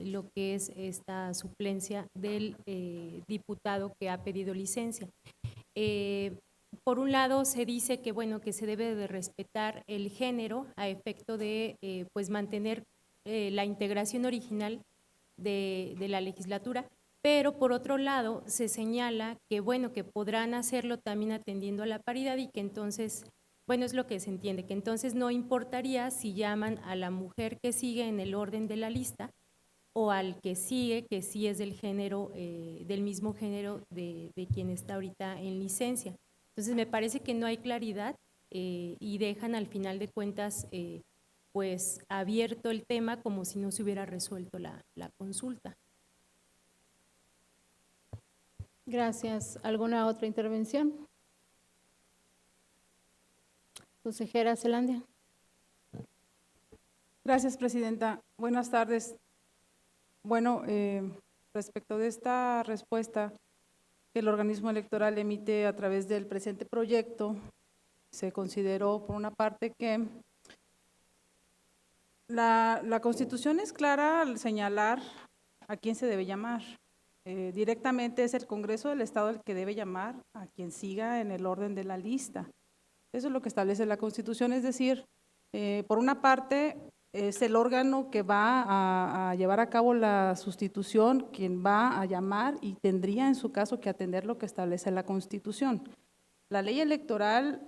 lo que es esta suplencia del diputado que ha pedido licencia. Por un lado se dice que bueno que se debe de respetar el género a efecto de pues mantener la integración original de la legislatura, pero por otro lado se señala que bueno que podrán hacerlo también atendiendo a la paridad y que entonces bueno es lo que se entiende, que entonces no importaría si llaman a la mujer que sigue en el orden de la lista o al que sigue, que sí es del género, del mismo género de quien está ahorita en licencia. Entonces me parece que no hay claridad y dejan al final de cuentas pues abierto el tema como si no se hubiera resuelto la consulta. Gracias. ¿Alguna otra intervención? Consejera Zelandia. Gracias, presidenta. Buenas tardes. Bueno, respecto de esta respuesta que el organismo electoral emite a través del presente proyecto, se consideró por una parte que la Constitución es clara al señalar a quién se debe llamar. Directamente es el Congreso del Estado el que debe llamar a quien siga en el orden de la lista. Eso es lo que establece la Constitución, es decir, por una parte es el órgano que va a llevar a cabo la sustitución, quien va a llamar y tendría en su caso que atender lo que establece la Constitución. La ley electoral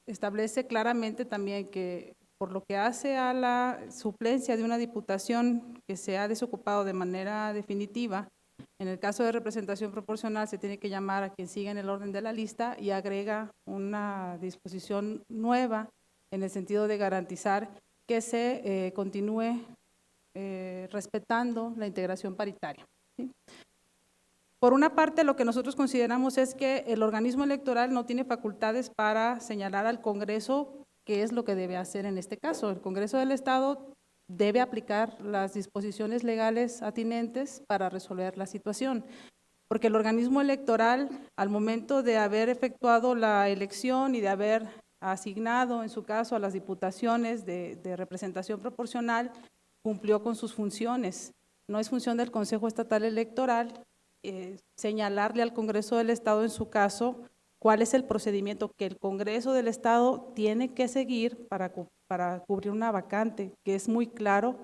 establece claramente también que por lo que hace a la suplencia de una diputación que se ha desocupado de manera definitiva, en el caso de representación proporcional se tiene que llamar a quien siga en el orden de la lista y agrega una disposición nueva en el sentido de garantizar que se continúe respetando la integración paritaria, ¿sí? Por una parte, lo que nosotros consideramos es que el organismo electoral no tiene facultades para señalar al Congreso qué es lo que debe hacer en este caso. El Congreso del Estado debe aplicar las disposiciones legales atinentes para resolver la situación, porque el organismo electoral, al momento de haber efectuado la elección y de haber asignado, en su caso, a las diputaciones de representación proporcional, cumplió con sus funciones. No es función del Consejo Estatal Electoral señalarle al Congreso del Estado, en su caso, cuál es el procedimiento que el Congreso del Estado tiene que seguir para cubrir una vacante, que es muy claro,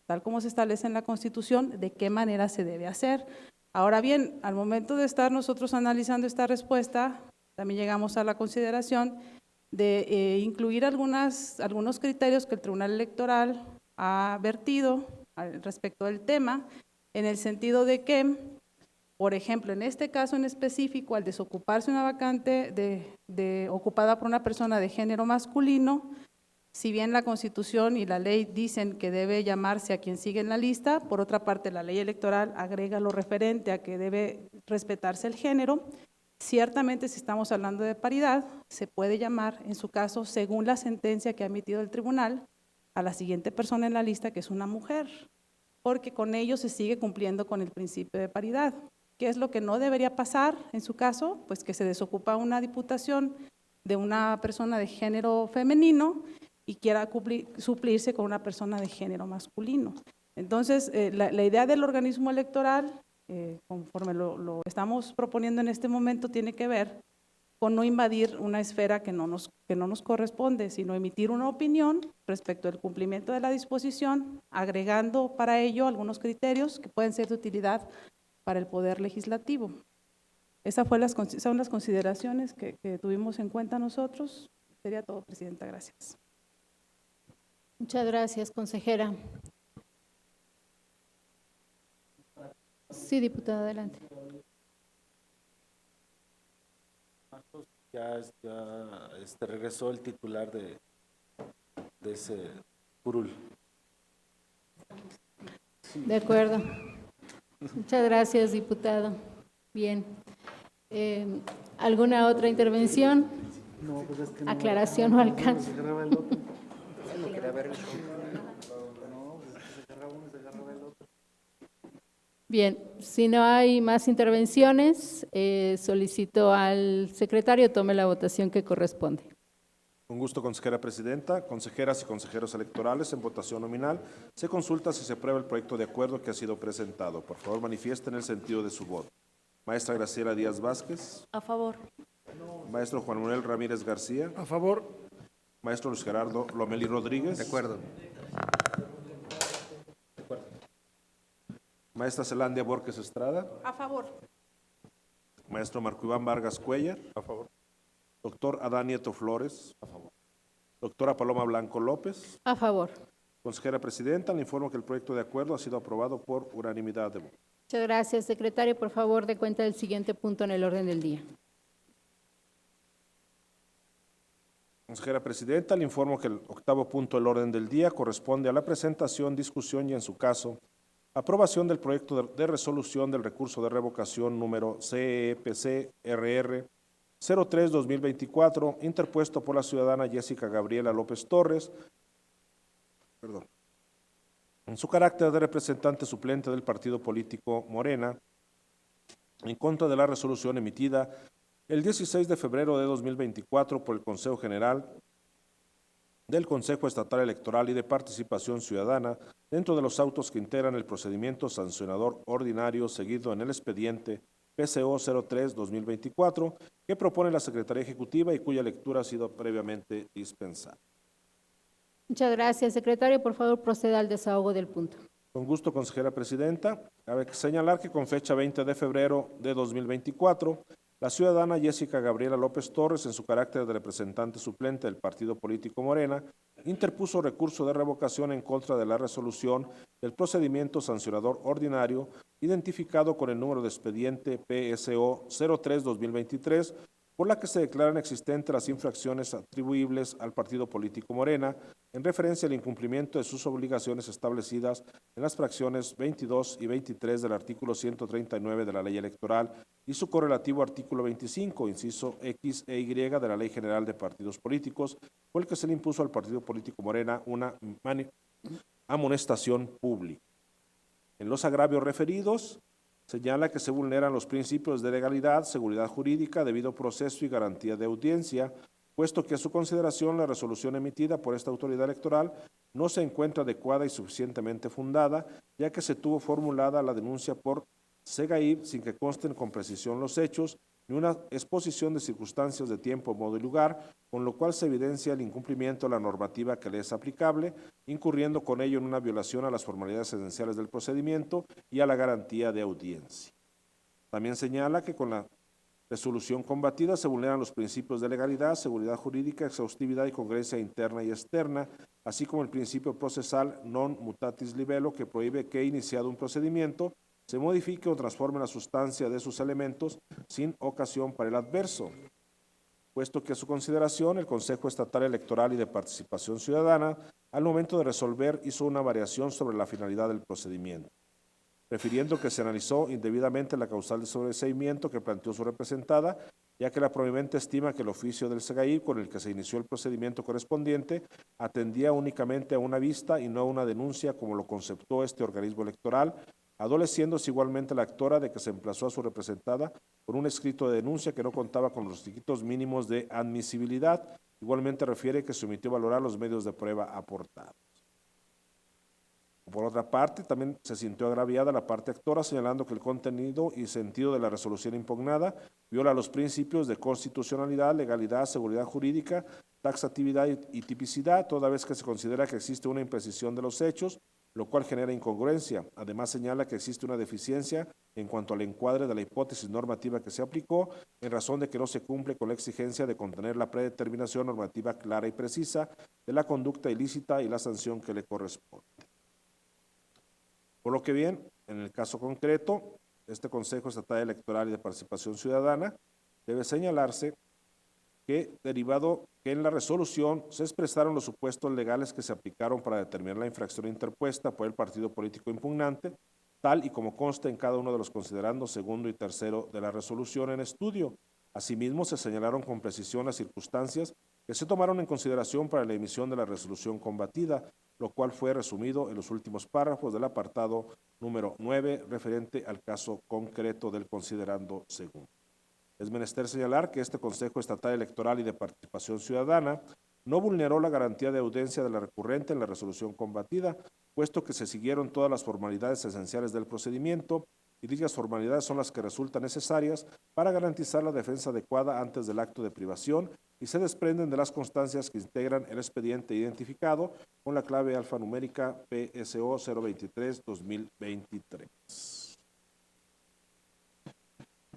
tal como se establece en la Constitución, de qué manera se debe hacer. Ahora bien, al momento de estar nosotros analizando esta respuesta, también llegamos a la consideración de incluir algunos criterios que el Tribunal Electoral ha vertido respecto del tema, en el sentido de que, por ejemplo, en este caso en específico, al desocuparse una vacante ocupada por una persona de género masculino, si bien la Constitución y la ley dicen que debe llamarse a quien sigue en la lista, por otra parte la ley electoral agrega lo referente a que debe respetarse el género. Ciertamente, si estamos hablando de paridad, se puede llamar, en su caso, según la sentencia que ha emitido el tribunal, a la siguiente persona en la lista, que es una mujer, porque con ello se sigue cumpliendo con el principio de paridad. ¿Qué es lo que no debería pasar en su caso? Pues que se desocupa una diputación de una persona de género femenino y quiera suplirse con una persona de género masculino. Entonces, la idea del organismo electoral, conforme lo estamos proponiendo en este momento, tiene que ver con no invadir una esfera que no nos corresponde, sino emitir una opinión respecto al cumplimiento de la disposición, agregando para ello algunos criterios que pueden ser de utilidad para el Poder Legislativo. Esas son las consideraciones que tuvimos en cuenta nosotros. Sería todo, Presidenta. Gracias. Muchas gracias, consejera. Sí, diputada, adelante. Ya regresó el titular de ese curul. De acuerdo. Muchas gracias, diputado. Bien. ¿Alguna otra intervención? No, pues es que no. Aclaración o alcance. Se agarraba el otro. Bien, si no hay más intervenciones, solicito al secretario tome la votación que corresponde. Con gusto, consejera presidenta. Consejeras y consejeros electorales, en votación nominal, se consulta si se aprueba el proyecto de acuerdo que ha sido presentado. Por favor, manifiesten el sentido de su voto. Maestra Graciela Díaz Vázquez. A favor. Maestro Juan Manuel Ramírez García. A favor. Maestro Luis Gerardo Lomelí Rodríguez. De acuerdo. Maestra Zelandia Borges Estrada. A favor. Maestro Marco Iván Vargas Cuellar. A favor. Doctor Adán Nieto Flores. A favor. Doctora Paloma Blanco López. A favor. Consejera presidenta, le informo que el proyecto de acuerdo ha sido aprobado por unanimidad de votos. Muchas gracias, secretario. Por favor, dé cuenta del siguiente punto en el orden del día. Consejera presidenta, le informo que el octavo punto del orden del día corresponde a la presentación, discusión y, en su caso, Aprobación del proyecto de resolución del recurso de revocación número CEPC-RR 03-2024, interpuesto por la ciudadana Jessica Gabriela López Torres, en su carácter de representante suplente del partido político Morena, en contra de la resolución emitida el 16 de febrero de 2024 por el Consejo General del Consejo Estatal Electoral y de Participación Ciudadana dentro de los autos que integran el procedimiento sancionador ordinario seguido en el expediente PCO 03-2024 que propone la Secretaría Ejecutiva y cuya lectura ha sido previamente dispensada. Muchas gracias, secretario. Por favor, proceda al desahogo del punto. Con gusto, consejera presidenta. Cabe señalar que con fecha 20 de febrero de 2024, la ciudadana Jessica Gabriela López Torres, en su carácter de representante suplente del partido político Morena, interpuso recurso de revocación en contra de la resolución del procedimiento sancionador ordinario, identificado con el número de expediente PSO 03-2023, por la que se declaran existentes las infracciones atribuibles al partido político Morena en referencia al incumplimiento de sus obligaciones establecidas en las fracciones 22 y 23 del artículo 139 de la Ley Electoral y su correlativo artículo 25, inciso X e Y de la Ley General de Partidos Políticos, por el que se le impuso al partido político Morena una amonestación pública. En los agravios referidos, señala que se vulneran los principios de legalidad, seguridad jurídica, debido proceso y garantía de audiencia, puesto que a su consideración la resolución emitida por esta autoridad electoral no se encuentra adecuada y suficientemente fundada, ya que se tuvo formulada la denuncia por SEGAIB sin que consten con precisión los hechos, ni una exposición de circunstancias de tiempo, modo y lugar, con lo cual se evidencia el incumplimiento de la normativa que le es aplicable, incurriendo con ello en una violación a las formalidades esenciales del procedimiento y a la garantía de audiencia. También señala que con la resolución combatida se vulneran los principios de legalidad, seguridad jurídica, exhaustividad y congruencia interna y externa, así como el principio procesal non mutatis libello, que prohíbe que, iniciado un procedimiento, se modifique o transforme la sustancia de sus elementos sin ocasión para el adverso, puesto que a su consideración el Consejo Estatal Electoral y de Participación Ciudadana, al momento de resolver, hizo una variación sobre la finalidad del procedimiento, refiriendo que se analizó indebidamente la causal de sobreseimiento que planteó su representada, ya que la promovente estima que el oficio del SEGAIB con el que se inició el procedimiento correspondiente atendía únicamente a una vista y no a una denuncia como lo conceptuó este organismo electoral, adoleciéndose igualmente la actora de que se emplazó a su representada con un escrito de denuncia que no contaba con los requisitos mínimos de admisibilidad. Igualmente refiere que se omitió valorar los medios de prueba aportados. Por otra parte, también se sintió agraviada la parte actora, señalando que el contenido y sentido de la resolución impugnada viola los principios de constitucionalidad, legalidad, seguridad jurídica, taxatividad y tipicidad, toda vez que se considera que existe una imprecisión de los hechos, lo cual genera incongruencia. Además señala que existe una deficiencia en cuanto al encuadre de la hipótesis normativa que se aplicó, en razón de que no se cumple con la exigencia de contener la predeterminación normativa clara y precisa de la conducta ilícita y la sanción que le corresponde. Por lo que bien, en el caso concreto, este Consejo Estatal Electoral y de Participación Ciudadana debe señalarse que, derivado que en la resolución se expresaron los supuestos legales que se aplicaron para determinar la infracción interpuesta por el partido político impugnante, tal y como consta en cada uno de los considerandos segundo y tercero de la resolución en estudio. Asimismo, se señalaron con precisión las circunstancias que se tomaron en consideración para la emisión de la resolución combatida, lo cual fue resumido en los últimos párrafos del apartado número 9, referente al caso concreto del considerando segundo. Es menester señalar que este Consejo Estatal Electoral y de Participación Ciudadana no vulneró la garantía de audiencia de la recurrente en la resolución combatida, puesto que se siguieron todas las formalidades esenciales del procedimiento, y dichas formalidades son las que resultan necesarias para garantizar la defensa adecuada antes del acto de privación y se desprenden de las constancias que integran el expediente identificado con la clave alfanumérica PSO 023-2023.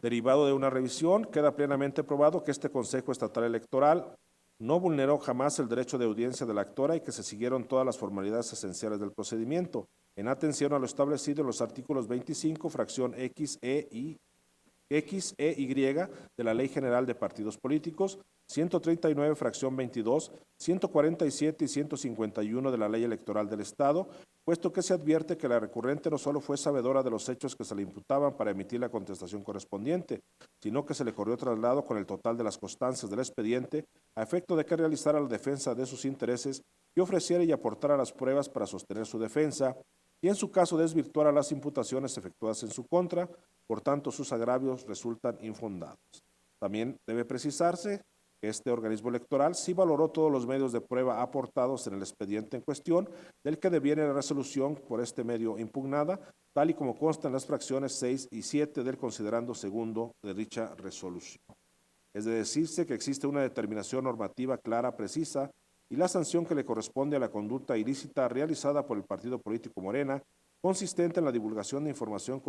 Derivado de una revisión, queda plenamente probado que este Consejo Estatal Electoral no vulneró jamás el derecho de audiencia de la actora y que se siguieron todas las formalidades esenciales del procedimiento, en atención a lo establecido en los artículos 25, fracción X, E y de la Ley General de Partidos Políticos, 139, fracción 22, 147 y 151 de la Ley Electoral del Estado, puesto que se advierte que la recurrente no solo fue sabedora de los hechos que se le imputaban para emitir la contestación correspondiente, sino que se le corrió traslado con el total de las constancias del expediente a efecto de que realizara la defensa de sus intereses y ofreciera y aportara las pruebas para sostener su defensa y en su caso desvirtuara las imputaciones efectuadas en su contra, por tanto sus agravios resultan infundados. También debe precisarse que este organismo electoral sí valoró todos los medios de prueba aportados en el expediente en cuestión, del que deviene la resolución por este medio impugnada, tal y como consta en las fracciones 6 y 7 del considerando segundo de dicha resolución. Es de decirse que existe una determinación normativa clara, precisa, y la sanción que le corresponde a la conducta ilícita realizada por el partido político Morena, consistente en la divulgación de información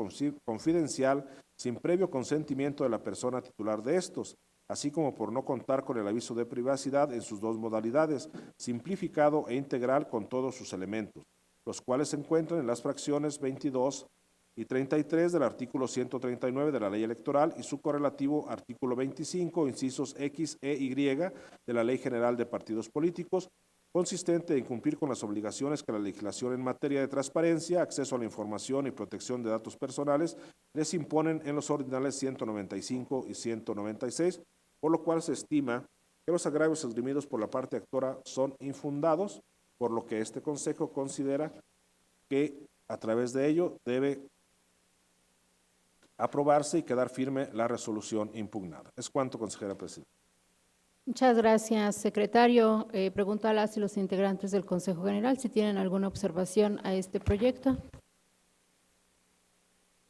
confidencial sin previo consentimiento de la persona titular de estos, así como por no contar con el aviso de privacidad en sus dos modalidades, simplificado e integral con todos sus elementos, los cuales se encuentran en las fracciones 22 y 33 del artículo 139 de la Ley Electoral y su correlativo artículo 25, incisos X, E, Y de la Ley General de Partidos Políticos, consistente en cumplir con las obligaciones que la legislación en materia de transparencia, acceso a la información y protección de datos personales les imponen en los ordinales 195 y 196, por lo cual se estima que los agravios esgrimidos por la parte actora son infundados, por lo que este Consejo considera que a través de ello debe aprobarse y quedar firme la resolución impugnada. Es cuanto, consejera presidenta. Muchas gracias, secretario. Pregunto a las y los integrantes del Consejo General si tienen alguna observación a este proyecto.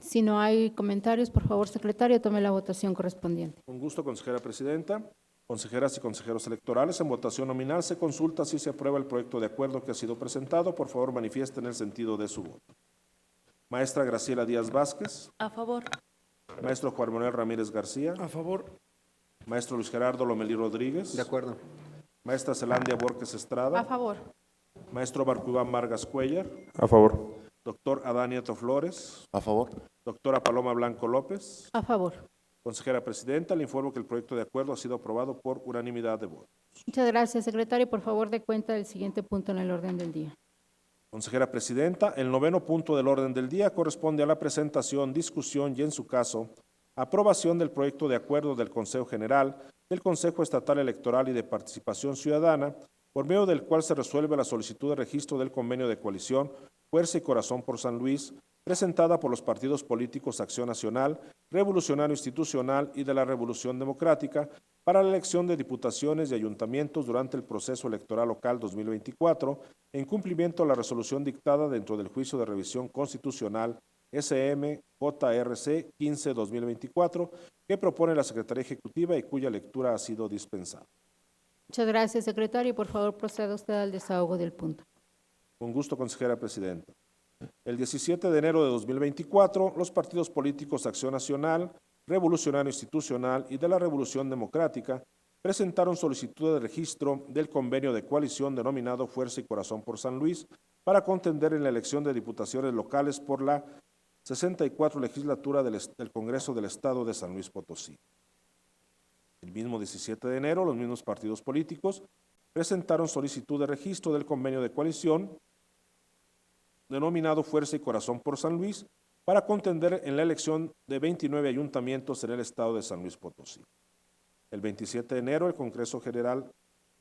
Si no hay comentarios, por favor, secretario, tome la votación correspondiente. Con gusto, consejera presidenta. Consejeras y consejeros electorales, en votación nominal se consulta si se aprueba el proyecto de acuerdo que ha sido presentado. Por favor, manifiesten el sentido de su voto. Maestra Graciela Díaz Vázquez. A favor. Maestro Juan Manuel Ramírez García. A favor. Maestro Luis Gerardo Lomelí Rodríguez. De acuerdo. Maestra Zelandia Borges Estrada. A favor. Maestro Marco Iván Vargas Cuellar. A favor. Doctor Adán Nieto Flores. A favor. Doctora Paloma Blanco López. A favor. Consejera presidenta, le informo que el proyecto de acuerdo ha sido aprobado por unanimidad de votos. Muchas gracias, secretario. Por favor, dé cuenta del siguiente punto en el orden del día. Consejera presidenta, el 9º punto del orden del día corresponde a la presentación, discusión y, en su caso, aprobación del proyecto de acuerdo del Consejo General, del Consejo Estatal Electoral y de Participación Ciudadana, por medio del cual se resuelve la solicitud de registro del convenio de coalición Fuerza y Corazón por San Luis, presentada por los partidos políticos Acción Nacional, Revolucionario Institucional y de la Revolución Democrática para la elección de diputaciones y ayuntamientos durante el proceso electoral local 2024, en cumplimiento a la resolución dictada dentro del juicio de revisión constitucional SM-JRC 15-2024, que propone la Secretaría Ejecutiva y cuya lectura ha sido dispensada. Muchas gracias, secretario. Por favor, proceda usted al desahogo del punto. Con gusto, consejera presidenta. El 17 de enero de 2024, los partidos políticos Acción Nacional, Revolucionario Institucional y de la Revolución Democrática presentaron solicitud de registro del convenio de coalición denominado Fuerza y Corazón por San Luis para contender en la elección de diputaciones locales por la 64 legislatura del Congreso del Estado de San Luis Potosí. El mismo 17 de enero, los mismos partidos políticos presentaron solicitud de registro del convenio de coalición denominado Fuerza y Corazón por San Luis, para contender en la elección de 29 ayuntamientos en el estado de San Luis Potosí. El 27 de enero, el Congreso General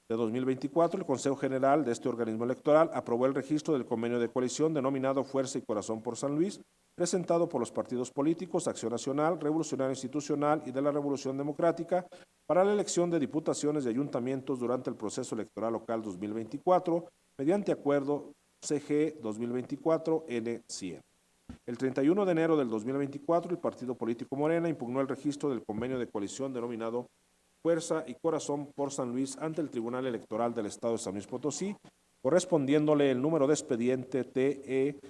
de 2024, el Consejo General de este organismo electoral aprobó el registro del convenio de coalición denominado Fuerza y Corazón por San Luis, presentado por los partidos políticos Acción Nacional, Revolucionario Institucional y de la Revolución Democrática para la elección de diputaciones y ayuntamientos durante el proceso electoral local 2024, mediante acuerdo CG 2024-N100. El 31 de enero del 2024, el partido político Morena impugnó el registro del convenio de coalición denominado Fuerza y Corazón por San Luis ante el Tribunal Electoral del Estado de San Luis Potosí, correspondiéndole el número de expediente TESLP-RR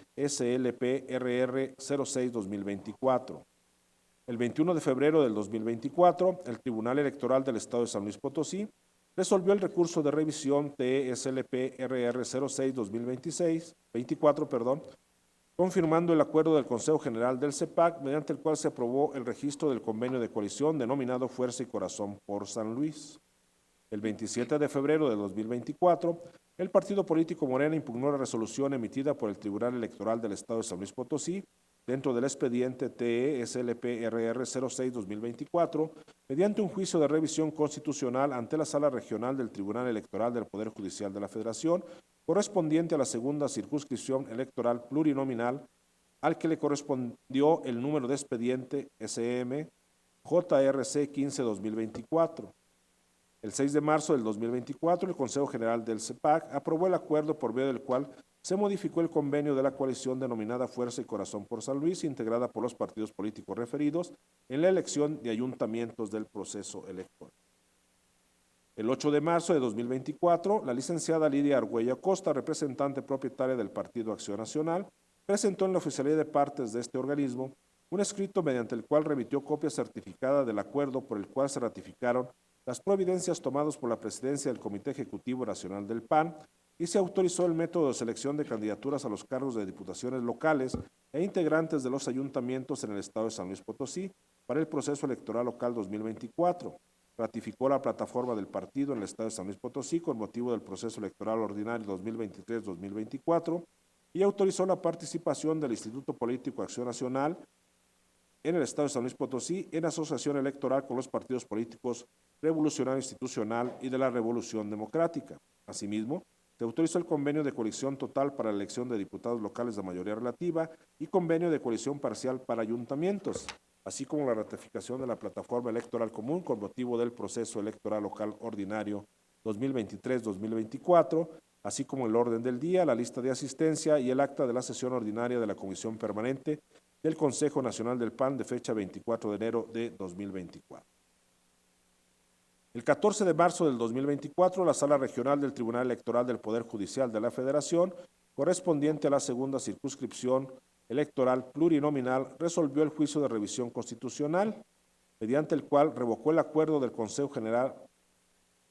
06-2024. El 21 de febrero del 2024, el Tribunal Electoral del Estado de San Luis Potosí resolvió el recurso de revisión TESLP-RR 06-2024, confirmando el acuerdo del Consejo General del CEPAC, mediante el cual se aprobó el registro del convenio de coalición denominado Fuerza y Corazón por San Luis. El 27 de febrero de 2024, el partido político Morena impugnó la resolución emitida por el Tribunal Electoral del Estado de San Luis Potosí dentro del expediente TE-SLP-RR 06-2024, mediante un juicio de revisión constitucional ante la Sala Regional del Tribunal Electoral del Poder Judicial de la Federación, correspondiente a la segunda circunscripción electoral plurinominal, al que le correspondió el número de expediente SM JRC 15-2024. El 6 de marzo del 2024, el Consejo General del CEPAC aprobó el acuerdo por medio del cual se modificó el convenio de la coalición denominada Fuerza y Corazón por San Luis, integrada por los partidos políticos referidos en la elección de ayuntamientos del proceso electoral. El 8 de marzo de 2024, la licenciada Lidia Argüello Acosta, representante propietaria del Partido Acción Nacional, presentó en la oficialía de partes de este organismo un escrito mediante el cual remitió copia certificada del acuerdo por el cual se ratificaron las providencias tomadas por la presidencia del Comité Ejecutivo Nacional del PAN y se autorizó el método de selección de candidaturas a los cargos de diputaciones locales e integrantes de los ayuntamientos en el estado de San Luis Potosí para el proceso electoral local 2024. Ratificó la plataforma del partido en el estado de San Luis Potosí con motivo del proceso electoral ordinario 2023-2024 y autorizó la participación del Instituto Político Acción Nacional en el estado de San Luis Potosí en asociación electoral con los partidos políticos Revolucionario Institucional y de la Revolución Democrática. Asimismo, se autorizó el convenio de coalición total para la elección de diputados locales de mayoría relativa y convenio de coalición parcial para ayuntamientos, así como la ratificación de la plataforma electoral común con motivo del proceso electoral local ordinario 2023-2024, así como el orden del día, la lista de asistencia y el acta de la sesión ordinaria de la Comisión Permanente del Consejo Nacional del PAN de fecha 24 de enero de 2024. El 14 de marzo del 2024, la Sala Regional del Tribunal Electoral del Poder Judicial de la Federación, correspondiente a la segunda circunscripción electoral plurinominal, resolvió el juicio de revisión constitucional, mediante el cual revocó el acuerdo del Consejo General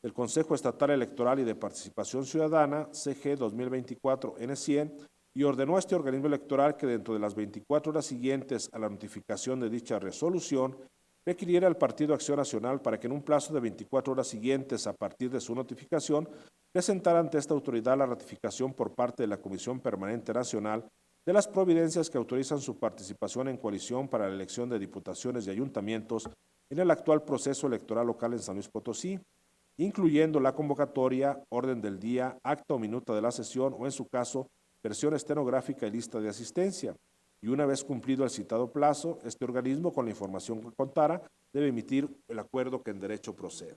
del Consejo Estatal Electoral y de Participación Ciudadana, CG 2024-N100, y ordenó a este organismo electoral que dentro de las 24 horas siguientes a la notificación de dicha resolución, requiriera al Partido Acción Nacional para que en un plazo de 24 horas siguientes a partir de su notificación, presentara ante esta autoridad la ratificación por parte de la Comisión Permanente Nacional de las providencias que autorizan su participación en coalición para la elección de diputaciones y ayuntamientos en el actual proceso electoral local en San Luis Potosí, incluyendo la convocatoria, orden del día, acta o minuta de la sesión o, en su caso, versión estenográfica y lista de asistencia. Y una vez cumplido el citado plazo, este organismo, con la información que contara, debe emitir el acuerdo que en derecho procede.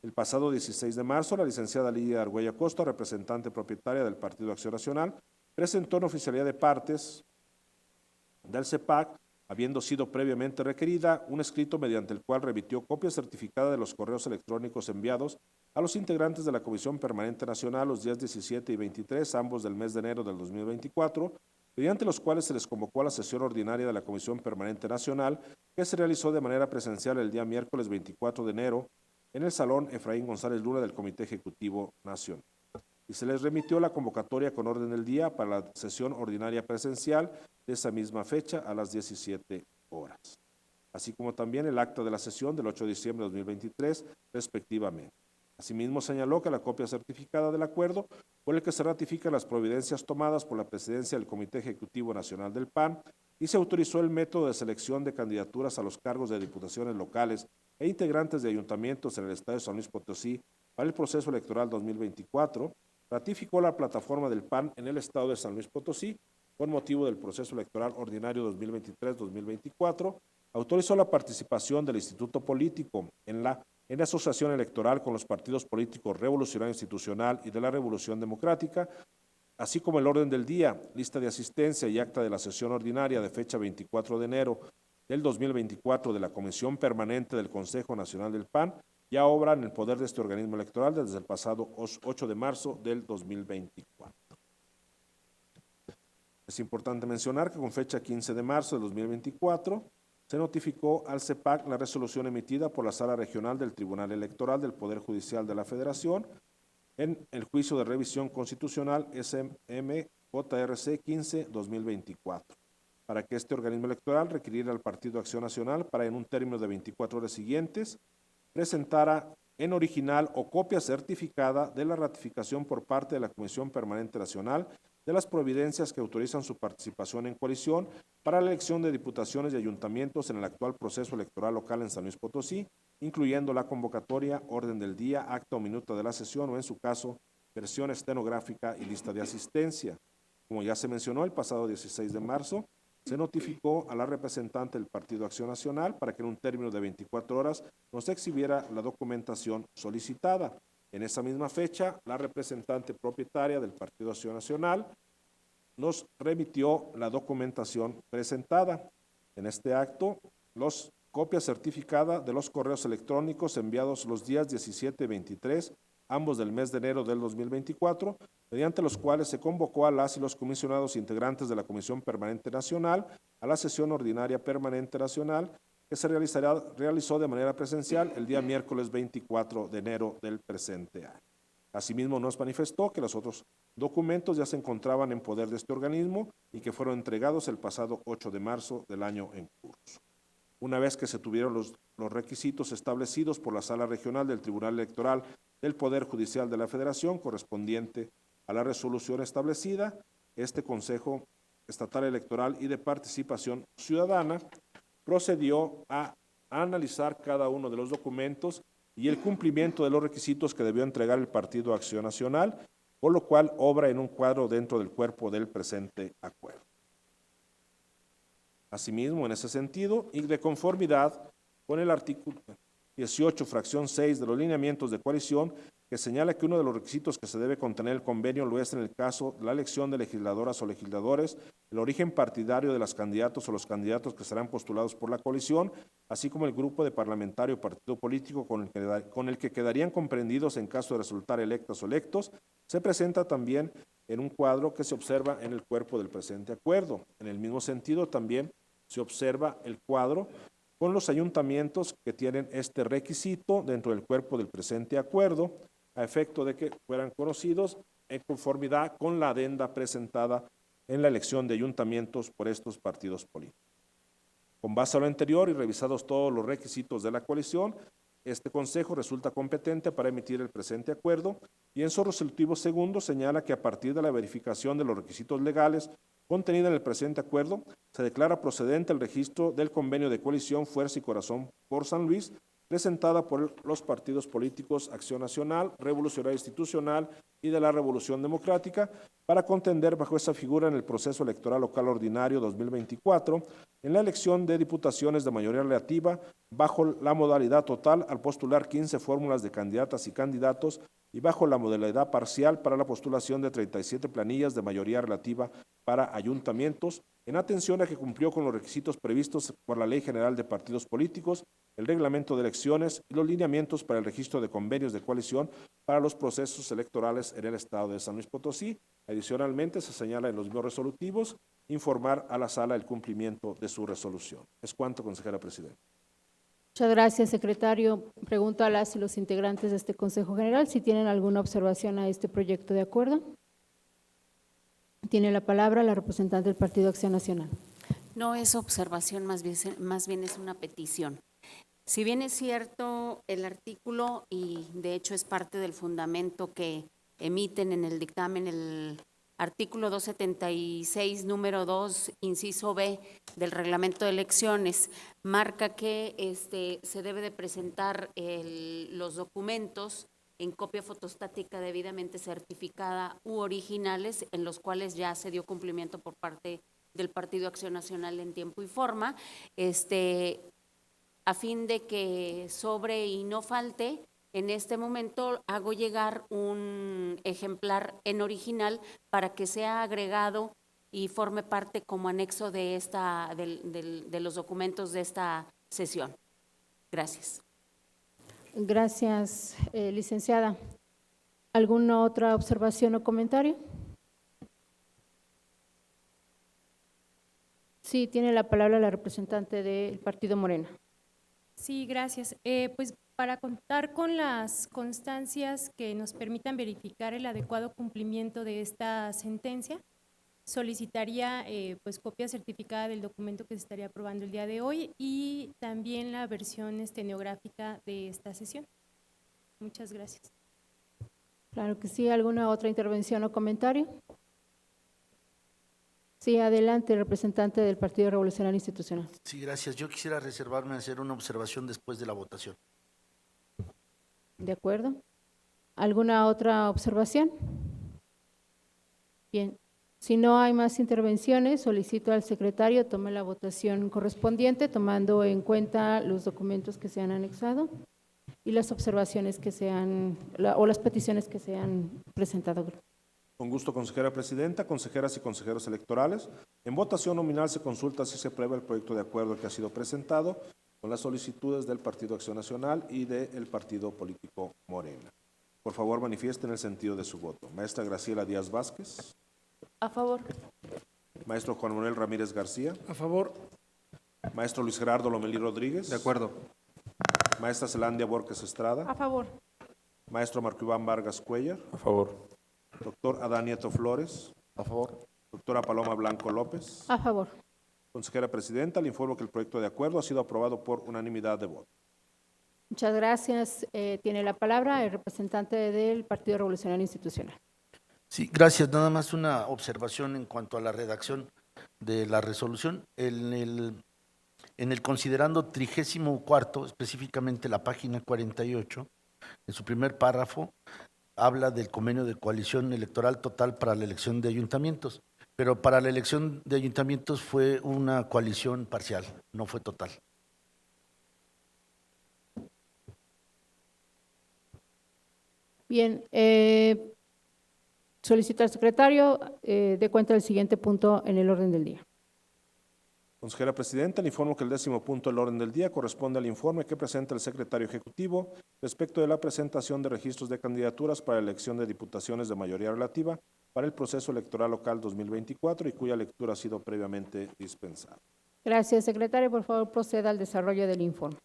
El pasado 16 de marzo, la licenciada Lidia Argüello Acosta, representante propietaria del Partido Acción Nacional, presentó en oficialía de partes del CEPAC, habiendo sido previamente requerida, un escrito mediante el cual remitió copia certificada de los correos electrónicos enviados a los integrantes de la Comisión Permanente Nacional los días 17 y 23, ambos del mes de enero del 2024, mediante los cuales se les convocó a la sesión ordinaria de la Comisión Permanente Nacional, que se realizó de manera presencial el día miércoles 24 de enero en el Salón Efraín González Luna del Comité Ejecutivo Nacional. Y se les remitió la convocatoria con orden del día para la sesión ordinaria presencial de esa misma fecha a las 17 horas, así como también el acta de la sesión del 8 de diciembre de 2023, respectivamente. Asimismo, señaló que la copia certificada del acuerdo por el que se ratifican las providencias tomadas por la presidencia del Comité Ejecutivo Nacional del PAN y se autorizó el método de selección de candidaturas a los cargos de diputaciones locales e integrantes de ayuntamientos en el estado de San Luis Potosí para el proceso electoral 2024, ratificó la plataforma del PAN en el estado de San Luis Potosí con motivo del proceso electoral ordinario 2023-2024, autorizó la participación del Instituto Político en la asociación electoral con los partidos políticos Revolucionario Institucional y de la Revolución Democrática, así como el orden del día, lista de asistencia y acta de la sesión ordinaria de fecha 24 de enero del 2024 de la Comisión Permanente del Consejo Nacional del PAN, ya obra en el poder de este organismo electoral desde el pasado 8 de marzo del 2024. Es importante mencionar que con fecha 15 de marzo del 2024 se notificó al CEPAC la resolución emitida por la Sala Regional del Tribunal Electoral del Poder Judicial de la Federación en el juicio de revisión constitucional SM-JRC 15-2024, para que este organismo electoral requiriera al Partido Acción Nacional para en un término de 24 horas siguientes presentara en original o copia certificada de la ratificación por parte de la Comisión Permanente Nacional de las providencias que autorizan su participación en coalición para la elección de diputaciones y ayuntamientos en el actual proceso electoral local en San Luis Potosí, incluyendo la convocatoria, orden del día, acta o minuta de la sesión o, en su caso, versión estenográfica y lista de asistencia. Como ya se mencionó, el pasado 16 de marzo se notificó a la representante del Partido Acción Nacional para que en un término de 24 horas nos exhibiera la documentación solicitada. En esa misma fecha, la representante propietaria del Partido Acción Nacional nos remitió la documentación presentada. En este acto, los copia certificada de los correos electrónicos enviados los días 17 y 23, ambos del mes de enero del 2024, mediante los cuales se convocó a las y los comisionados integrantes de la Comisión Permanente Nacional a la sesión ordinaria permanente nacional que se realizó de manera presencial el día miércoles 24 de enero del presente año. Asimismo, nos manifestó que los otros documentos ya se encontraban en poder de este organismo y que fueron entregados el pasado 8 de marzo del año en curso. Una vez que se tuvieron los requisitos establecidos por la Sala Regional del Tribunal Electoral del Poder Judicial de la Federación correspondiente a la resolución establecida, este Consejo Estatal Electoral y de Participación Ciudadana procedió a analizar cada uno de los documentos y el cumplimiento de los requisitos que debió entregar el Partido Acción Nacional, por lo cual obra en un cuadro dentro del cuerpo del presente acuerdo. Asimismo, en ese sentido, y de conformidad con el artículo 18, fracción 6 de los lineamientos de coalición, que señala que uno de los requisitos que se debe contener el convenio lo es en el caso de la elección de legisladoras o legisladores, el origen partidario de las candidatos o los candidatos que serán postulados por la coalición, así como el grupo de parlamentario o partido político con el que quedarían comprendidos en caso de resultar electas o electos, se presenta también en un cuadro que se observa en el cuerpo del presente acuerdo. En el mismo sentido, también se observa el cuadro con los ayuntamientos que tienen este requisito dentro del cuerpo del presente acuerdo, a efecto de que fueran conocidos en conformidad con la adenda presentada en la elección de ayuntamientos por estos partidos políticos. Con base a lo anterior y revisados todos los requisitos de la coalición, este Consejo resulta competente para emitir el presente acuerdo y en su resolutivo segundo señala que a partir de la verificación de los requisitos legales contenida en el presente acuerdo, se declara procedente el registro del convenio de coalición Fuerza y Corazón por San Luis, presentada por los partidos políticos Acción Nacional, Revolucionaria Institucional y de la Revolución Democrática, para contender bajo esa figura en el proceso electoral local ordinario 2024, en la elección de diputaciones de mayoría relativa, bajo la modalidad total al postular 15 fórmulas de candidatas y candidatos y bajo la modalidad parcial para la postulación de 37 planillas de mayoría relativa para ayuntamientos, en atención a que cumplió con los requisitos previstos por la Ley General de Partidos Políticos, el Reglamento de Elecciones y los lineamientos para el registro de convenios de coalición para los procesos electorales en el Estado de San Luis Potosí. Adicionalmente, se señala en los mismos resolutivos informar a la Sala el cumplimiento de su resolución. Es cuanto, consejera presidenta. Muchas gracias, secretario. Pregunto a las y los integrantes de este Consejo General si tienen alguna observación a este proyecto de acuerdo. Tiene la palabra la representante del Partido Acción Nacional. No es observación, más bien es una petición. Si bien es cierto el artículo, y de hecho es parte del fundamento que emiten en el dictamen, el artículo 276, número 2, inciso B del reglamento de elecciones, marca que se debe de presentar los documentos en copia fotostática debidamente certificada u originales, en los cuales ya se dio cumplimiento por parte del Partido Acción Nacional en tiempo y forma, a fin de que sobre y no falte. En este momento hago llegar un ejemplar en original para que sea agregado y forme parte como anexo de los documentos de esta sesión. Gracias. Gracias, licenciada. ¿Alguna otra observación o comentario? Sí, tiene la palabra la representante del Partido Morena. Sí, gracias. Pues para contar con las constancias que nos permitan verificar el adecuado cumplimiento de esta sentencia, solicitaría pues copia certificada del documento que se estaría aprobando el día de hoy y también la versión estenográfica de esta sesión. Muchas gracias. Claro que sí. ¿Alguna otra intervención o comentario? Sí, adelante, representante del Partido Revolucionario Institucional. Sí, gracias. Yo quisiera reservarme a hacer una observación después de la votación. ¿De acuerdo? ¿Alguna otra observación? Bien, si no hay más intervenciones, solicito al secretario tome la votación correspondiente, tomando en cuenta los documentos que se han anexado y las observaciones que se han, o las peticiones que se han presentado. Con gusto, consejera presidenta, consejeras y consejeros electorales. En votación nominal se consulta si se aprueba el proyecto de acuerdo que ha sido presentado con las solicitudes del Partido Acción Nacional y del Partido Político Morena. Por favor, manifiesten el sentido de su voto. Maestra Graciela Díaz Vázquez. A favor. Maestro Juan Manuel Ramírez García. A favor. Maestro Luis Gerardo Lomelí Rodríguez. De acuerdo. Maestra Zelandia Borges Estrada. A favor. Maestro Marco Iván Vargas Cuellar. A favor. Doctor Adán Nieto Flores. A favor. Doctora Paloma Blanco López. A favor. Consejera presidenta, le informo que el proyecto de acuerdo ha sido aprobado por unanimidad de votos. Muchas gracias. Tiene la palabra el representante del Partido Revolucionario Institucional. Sí, gracias. Nada más una observación en cuanto a la redacción de la resolución. En el considerando 34º, específicamente la página 48, en su primer párrafo, habla del convenio de coalición electoral total para la elección de ayuntamientos, pero para la elección de ayuntamientos fue una coalición parcial, no fue total. Bien, solicito al secretario de cuenta del siguiente punto en el orden del día. Consejera presidenta, le informo que el 10º punto del orden del día corresponde al informe que presenta el secretario ejecutivo respecto de la presentación de registros de candidaturas para la elección de diputaciones de mayoría relativa para el proceso electoral local 2024 y cuya lectura ha sido previamente dispensada. Gracias, secretario. Por favor, proceda al desarrollo del informe.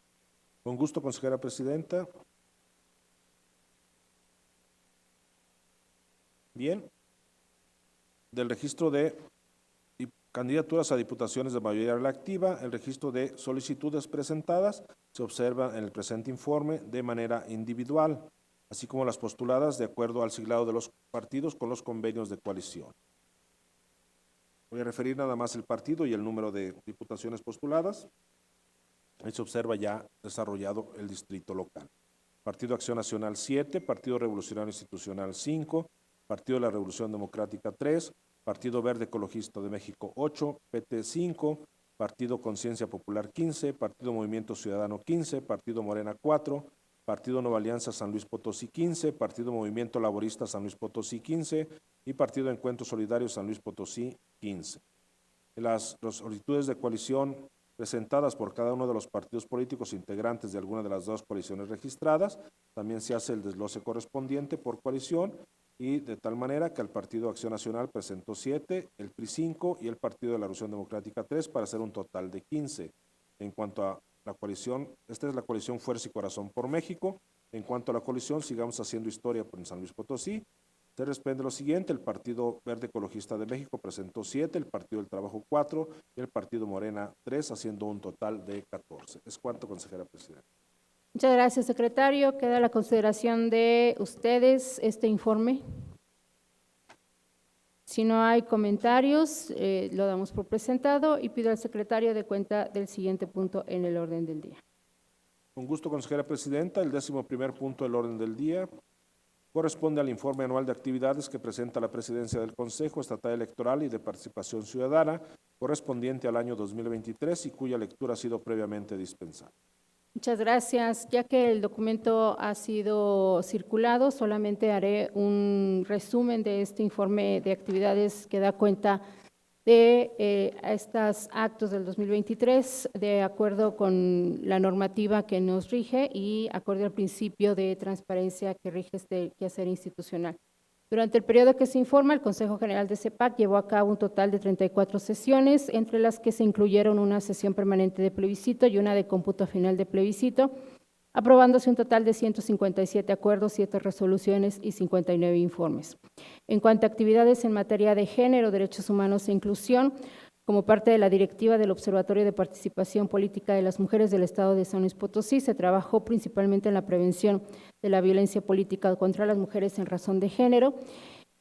Con gusto, consejera presidenta. Bien. Del registro de candidaturas a diputaciones de mayoría relativa, el registro de solicitudes presentadas se observa en el presente informe de manera individual, así como las postuladas de acuerdo al siglado de los partidos con los convenios de coalición. Voy a referir nada más el partido y el número de diputaciones postuladas. Ahí se observa ya desarrollado el distrito local. Partido Acción Nacional 7, Partido Revolucionario Institucional 5, Partido de la Revolución Democrática 3, Partido Verde Ecologista de México 8, PT 5, Partido Conciencia Popular 15, Partido Movimiento Ciudadano 15, Partido Morena 4, Partido Nueva Alianza San Luis Potosí 15, Partido Movimiento Laborista San Luis Potosí 15 y Partido Encuentro Solidario San Luis Potosí 15. Las solicitudes de coalición presentadas por cada uno de los partidos políticos integrantes de alguna de las dos coaliciones registradas, también se hace el desglose correspondiente por coalición y de tal manera que el Partido Acción Nacional presentó 7, el PRI 5 y el Partido de la Revolución Democrática 3 para hacer un total de 15. En cuanto a la coalición, esta es la coalición Fuerza y Corazón por México. En cuanto a la coalición, sigamos haciendo historia en San Luis Potosí. Se desprende lo siguiente: el Partido Verde Ecologista de México presentó 7, el Partido del Trabajo 4 y el Partido Morena 3, haciendo un total de 14. Es cuanto, consejera presidenta. Muchas gracias, secretario. Queda a la consideración de ustedes este informe. Si no hay comentarios, lo damos por presentado y pido al secretario de cuenta del siguiente punto en el orden del día. Con gusto, consejera presidenta. El 11º punto del orden del día corresponde al informe anual de actividades que presenta la Presidencia del Consejo Estatal Electoral y de Participación Ciudadana correspondiente al año 2023 y cuya lectura ha sido previamente dispensada. Muchas gracias. Ya que el documento ha sido circulado, solamente haré un resumen de este informe de actividades que da cuenta de estos actos del 2023, de acuerdo con la normativa que nos rige y acorde al principio de transparencia que rige este quehacer institucional. Durante el periodo que se informa, el Consejo General de CEPAC llevó a cabo un total de 34 sesiones, entre las que se incluyeron una sesión permanente de plebiscito y una de cómputo final de plebiscito, aprobándose un total de 157 acuerdos, 7 resoluciones y 59 informes. En cuanto a actividades en materia de género, derechos humanos e inclusión, Como parte de la directiva del Observatorio de Participación Política de las Mujeres del Estado de San Luis Potosí, se trabajó principalmente en la prevención de la violencia política contra las mujeres en razón de género,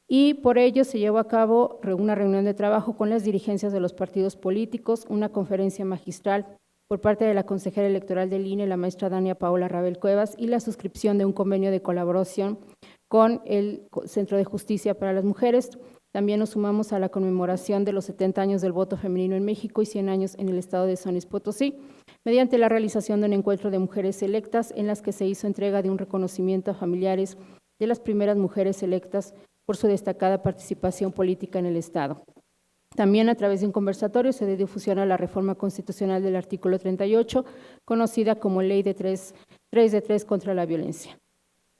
y por ello se llevó a cabo una reunión de trabajo con las dirigencias de los partidos políticos, una conferencia magistral por parte de la consejera electoral del INE, la maestra Dania Paola Rabel Cuevas, y la suscripción de un convenio de colaboración con el Centro de Justicia para las Mujeres. También nos sumamos a la conmemoración de los 70 años del voto femenino en México y 100 años en el estado de San Luis Potosí, mediante la realización de un encuentro de mujeres electas en las que se hizo entrega de un reconocimiento a familiares de las primeras mujeres electas por su destacada participación política en el estado. También a través de un conversatorio se dio difusión a la reforma constitucional del artículo 38, conocida como Ley de 3 de 3 contra la violencia.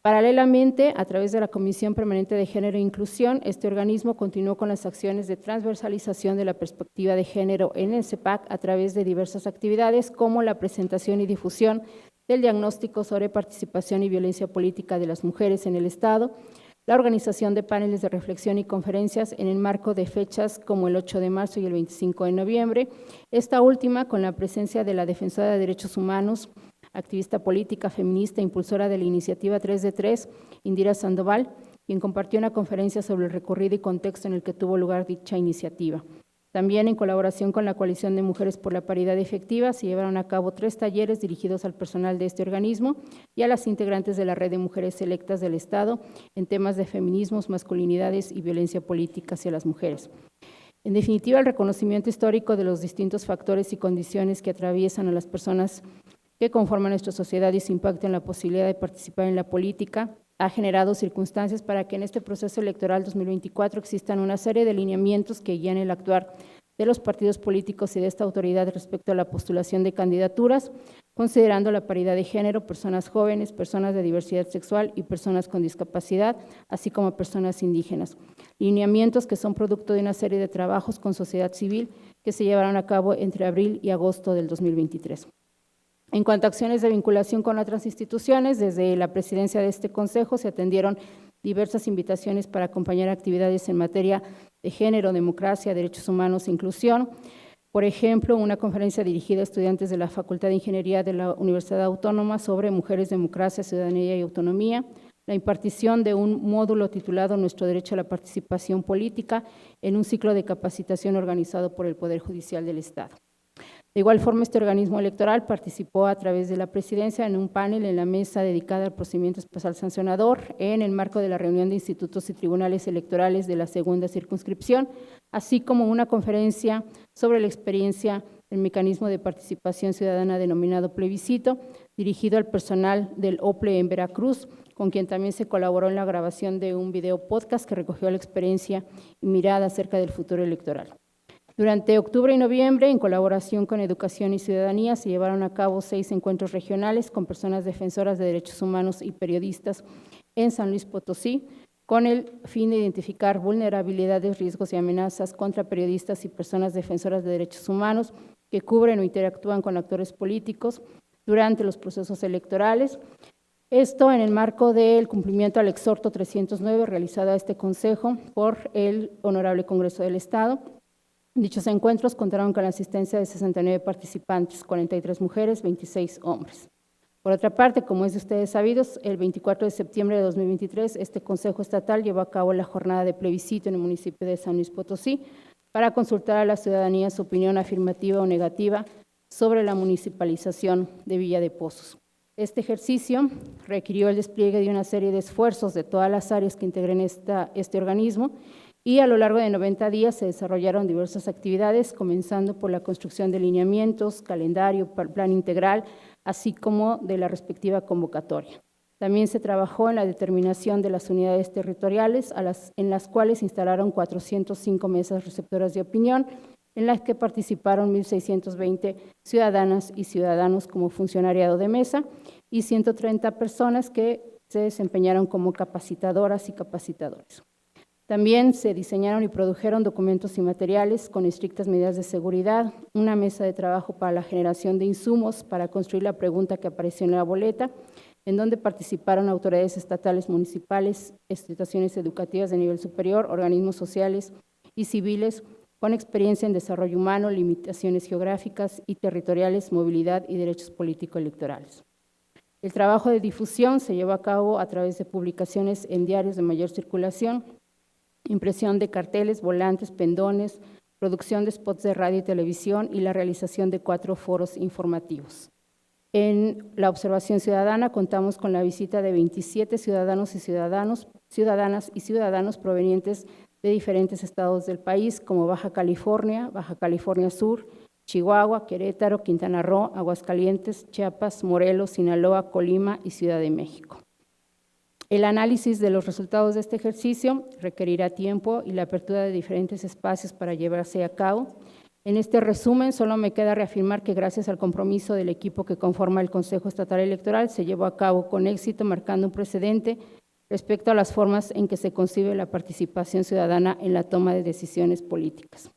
Paralelamente, a través de la Comisión Permanente de Género e Inclusión, este organismo continuó con las acciones de transversalización de la perspectiva de género en el CEPAC a través de diversas actividades como la presentación y difusión del diagnóstico sobre participación y violencia política de las mujeres en el Estado, la organización de paneles de reflexión y conferencias en el marco de fechas como el 8 de marzo y el 25 de noviembre, esta última con la presencia de la Defensora de Derechos Humanos, activista política, feminista, impulsora de la iniciativa 3 de 3, Indira Sandoval, quien compartió una conferencia sobre el recorrido y contexto en el que tuvo lugar dicha iniciativa. También, en colaboración con la Coalición de Mujeres por la Paridad Efectiva, se llevaron a cabo 3 talleres dirigidos al personal de este organismo y a las integrantes de la Red de Mujeres Electas del Estado en temas de feminismos, masculinidades y violencia política hacia las mujeres. En definitiva, el reconocimiento histórico de los distintos factores y condiciones que atraviesan a las personas que conforman nuestra sociedad y su impacto en la posibilidad de participar en la política, ha generado circunstancias para que en este proceso electoral 2024 existan una serie de lineamientos que guían el actuar de los partidos políticos y de esta autoridad respecto a la postulación de candidaturas, considerando la paridad de género, personas jóvenes, personas de diversidad sexual y personas con discapacidad, así como personas indígenas. Lineamientos que son producto de una serie de trabajos con sociedad civil que se llevaron a cabo entre abril y agosto del 2023. En cuanto a acciones de vinculación con otras instituciones, desde la presidencia de este Consejo se atendieron diversas invitaciones para acompañar actividades en materia de género, democracia, derechos humanos e inclusión. Por ejemplo, una conferencia dirigida a estudiantes de la Facultad de Ingeniería de la Universidad Autónoma sobre mujeres, democracia, ciudadanía y autonomía, la impartición de un módulo titulado Nuestro derecho a la participación política en un ciclo de capacitación organizado por el Poder Judicial del Estado. De igual forma, este organismo electoral participó a través de la presidencia en un panel en la mesa dedicada al procedimiento especial sancionador en el marco de la reunión de institutos y tribunales electorales de la segunda circunscripción, así como una conferencia sobre la experiencia del mecanismo de participación ciudadana denominado plebiscito, dirigido al personal del OPLE en Veracruz, con quien también se colaboró en la grabación de un video podcast que recogió la experiencia y mirada acerca del futuro electoral. Durante octubre y noviembre, en colaboración con Educación y Ciudadanía, se llevaron a cabo 6 encuentros regionales con personas defensoras de derechos humanos y periodistas en San Luis Potosí, con el fin de identificar vulnerabilidades, riesgos y amenazas contra periodistas y personas defensoras de derechos humanos que cubren o interactúan con actores políticos durante los procesos electorales. Esto en el marco del cumplimiento al exhorto 309 realizado a este Consejo por el Honorable Congreso del Estado. Dichos encuentros contaron con la asistencia de 69 participantes, 43 mujeres, 26 hombres. Por otra parte, como es de ustedes sabidos, el 24 de septiembre de 2023, este Consejo Estatal llevó a cabo la jornada de plebiscito en el municipio de San Luis Potosí para consultar a la ciudadanía su opinión afirmativa o negativa sobre la municipalización de Villa de Pozos. Este ejercicio requirió el despliegue de una serie de esfuerzos de todas las áreas que integran este organismo, y a lo largo de 90 días se desarrollaron diversas actividades, comenzando por la construcción de lineamientos, calendario, plan integral, así como de la respectiva convocatoria. También se trabajó en la determinación de las unidades territoriales, en las cuales se instalaron 405 mesas receptoras de opinión, en las que participaron 1,620 ciudadanas y ciudadanos como funcionariado de mesa y 130 personas que se desempeñaron como capacitadoras y capacitadores. También se diseñaron y produjeron documentos y materiales con estrictas medidas de seguridad, una mesa de trabajo para la generación de insumos para construir la pregunta que apareció en la boleta, en donde participaron autoridades estatales, municipales, instituciones educativas de nivel superior, organismos sociales y civiles, con experiencia en desarrollo humano, limitaciones geográficas y territoriales, movilidad y derechos político-electorales. El trabajo de difusión se llevó a cabo a través de publicaciones en diarios de mayor circulación, impresión de carteles, volantes, pendones, producción de spots de radio y televisión y la realización de 4 foros informativos. En la observación ciudadana contamos con la visita de 27 ciudadanos y ciudadanas y ciudadanos provenientes de diferentes estados del país, como Baja California Sur, Chihuahua, Querétaro, Quintana Roo, Aguascalientes, Chiapas, Morelos, Sinaloa, Colima y Ciudad de México. El análisis de los resultados de este ejercicio requerirá tiempo y la apertura de diferentes espacios para llevarse a cabo. En este resumen, solo me queda reafirmar que gracias al compromiso del equipo que conforma el Consejo Estatal Electoral, se llevó a cabo con éxito, marcando un precedente respecto a las formas en que se concibe la participación ciudadana en la toma de decisiones políticas.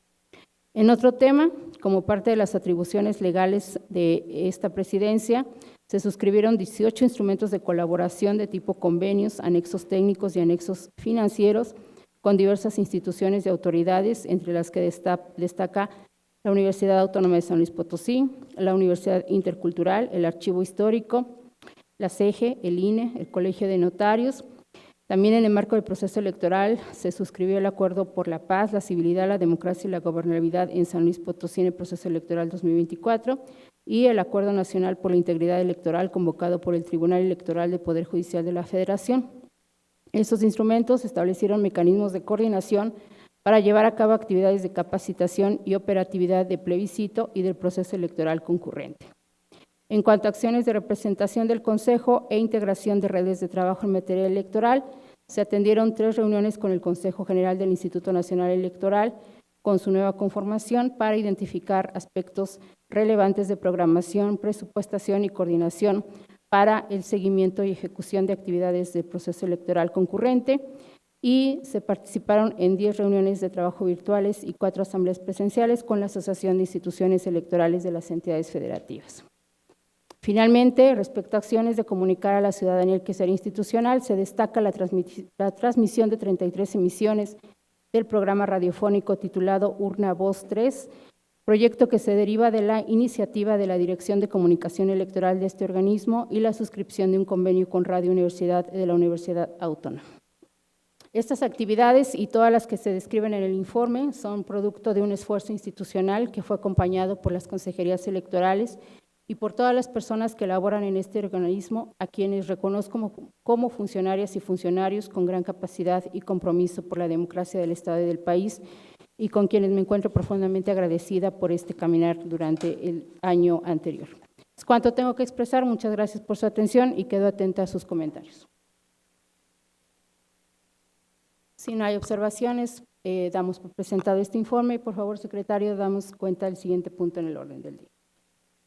En otro tema, como parte de las atribuciones legales de esta presidencia, se suscribieron 18 instrumentos de colaboración de tipo convenios, anexos técnicos y anexos financieros con diversas instituciones y autoridades, entre las que destaca la Universidad Autónoma de San Luis Potosí, la Universidad Intercultural, el Archivo Histórico, la CEGE, el INE, el Colegio de Notarios. También en el marco del proceso electoral se suscribió el Acuerdo por la Paz, la Civilidad, la Democracia y la Gobernabilidad en San Luis Potosí en el proceso electoral 2024 y el Acuerdo Nacional por la Integridad Electoral convocado por el Tribunal Electoral del Poder Judicial de la Federación. Estos instrumentos establecieron mecanismos de coordinación para llevar a cabo actividades de capacitación y operatividad de plebiscito y del proceso electoral concurrente. En cuanto a acciones de representación del Consejo e integración de redes de trabajo en materia electoral, se atendieron 3 reuniones con el Consejo General del Instituto Nacional Electoral con su nueva conformación para identificar aspectos relevantes de programación, presupuestación y coordinación para el seguimiento y ejecución de actividades del proceso electoral concurrente, y se participaron en 10 reuniones de trabajo virtuales y 4 asambleas presenciales con la Asociación de Instituciones Electorales de las entidades federativas. Finalmente, respecto a acciones de comunicar a la ciudadanía el quehacer institucional, se destaca la transmisión de 33 emisiones del programa radiofónico titulado Urna Voz 3, proyecto que se deriva de la iniciativa de la Dirección de Comunicación Electoral de este organismo y la suscripción de un convenio con Radio Universidad de la Universidad Autónoma. Estas actividades y todas las que se describen en el informe son producto de un esfuerzo institucional que fue acompañado por las consejerías electorales y por todas las personas que laboran en este organismo, a quienes reconozco como funcionarias y funcionarios con gran capacidad y compromiso por la democracia del Estado y del país, y con quienes me encuentro profundamente agradecida por este caminar durante el año anterior. Es cuanto tengo que expresar. Muchas gracias por su atención y quedo atenta a sus comentarios. Si no hay observaciones, damos por presentado este informe y, por favor, secretario, damos cuenta del siguiente punto en el orden del día.